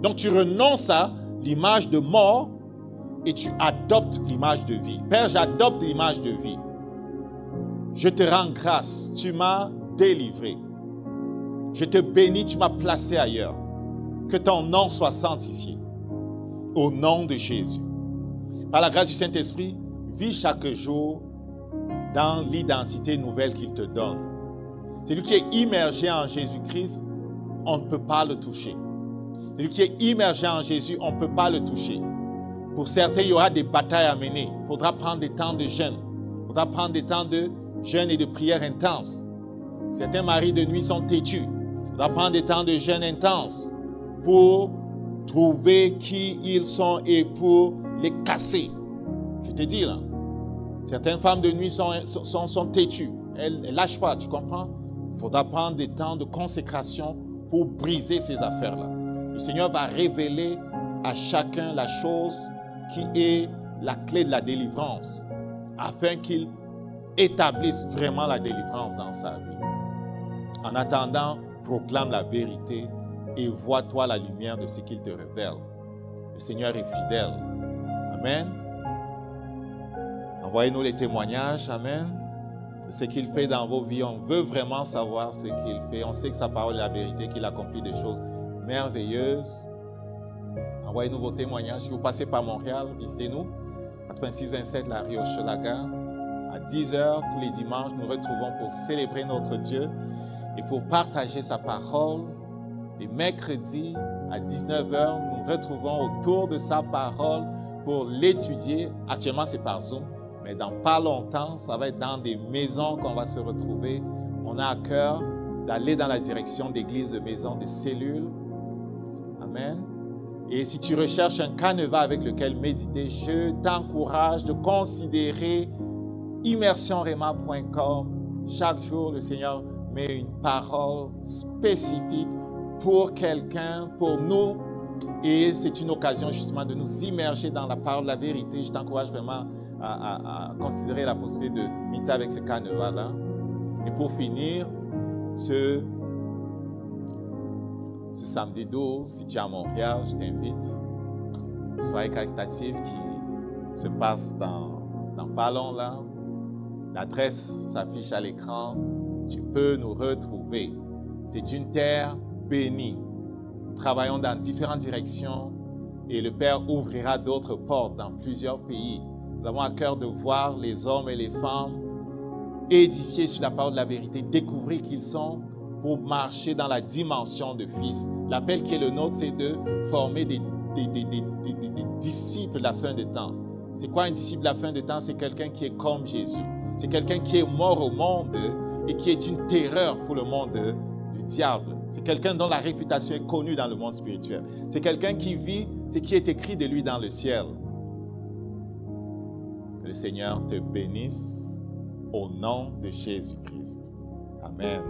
Donc tu renonces à l'image de mort et tu adoptes l'image de vie. Père, j'adopte l'image de vie. Je te rends grâce. Tu m'as délivré. Je te bénis, tu m'as placé ailleurs. Que ton nom soit sanctifié. Au nom de Jésus. Par la grâce du Saint-Esprit, vis chaque jour dans l'identité nouvelle qu'il te donne. Celui qui est immergé en Jésus-Christ, on ne peut pas le toucher. Celui qui est immergé en Jésus, on ne peut pas le toucher. Pour certains, il y aura des batailles à mener. Il faudra prendre des temps de jeûne. Il faudra prendre des temps de jeûne et de prière intense. Certains maris de nuit sont têtus. Il faudra prendre des temps de jeûne intense pour trouver qui ils sont et pour les casser. Je te dis là, certaines femmes de nuit sont têtues. Elles ne lâchent pas, tu comprends? Il faudra prendre des temps de consécration pour briser ces affaires-là. Le Seigneur va révéler à chacun la chose qui est la clé de la délivrance, afin qu'il établisse vraiment la délivrance dans sa vie. En attendant, proclame la vérité et vois-toi la lumière de ce qu'il te révèle. Le Seigneur est fidèle. Amen. Envoyez-nous les témoignages. Amen. ce qu'il fait dans vos vies. On veut vraiment savoir ce qu'il fait. On sait que sa parole est la vérité, qu'il accomplit des choses merveilleuses. Envoyez-nous vos témoignages. Si vous passez par Montréal, visitez-nous. 86-27, la rue Hochelaga. À 10h, tous les dimanches, nous nous retrouvons pour célébrer notre Dieu et pour partager sa parole. Les mercredis, à 19h, nous nous retrouvons autour de sa parole pour l'étudier. Actuellement, c'est par Zoom, mais dans pas longtemps, ça va être dans des maisons qu'on va se retrouver. On a à cœur d'aller dans la direction d'églises, de maisons, de cellules. Amen. Et si tu recherches un canevas avec lequel méditer, je t'encourage de considérer immersionrema.com. Chaque jour, le Seigneur met une parole spécifique pour quelqu'un, pour nous. Et c'est une occasion justement de nous immerger dans la parole de la vérité. Je t'encourage vraiment à considérer la possibilité de méditer avec ce canevas-là. Et pour finir, ce samedi 12, si tu es à Montréal, je t'invite. Une soirée caritative qui se passe dans pas long là. L'adresse s'affiche à l'écran. Tu peux nous retrouver. C'est une terre bénie. Nous travaillons dans différentes directions et le Père ouvrira d'autres portes dans plusieurs pays. Nous avons à cœur de voir les hommes et les femmes édifiés sur la parole de la vérité, découvrir qui ils sont pour marcher dans la dimension de fils. L'appel qui est le nôtre, c'est de former des disciples de la fin des temps. C'est quoi un disciple de la fin des temps? C'est quelqu'un qui est comme Jésus. C'est quelqu'un qui est mort au monde et qui est une terreur pour le monde du diable. C'est quelqu'un dont la réputation est connue dans le monde spirituel. C'est quelqu'un qui vit ce qui est écrit de lui dans le ciel. Que le Seigneur te bénisse au nom de Jésus-Christ. Amen.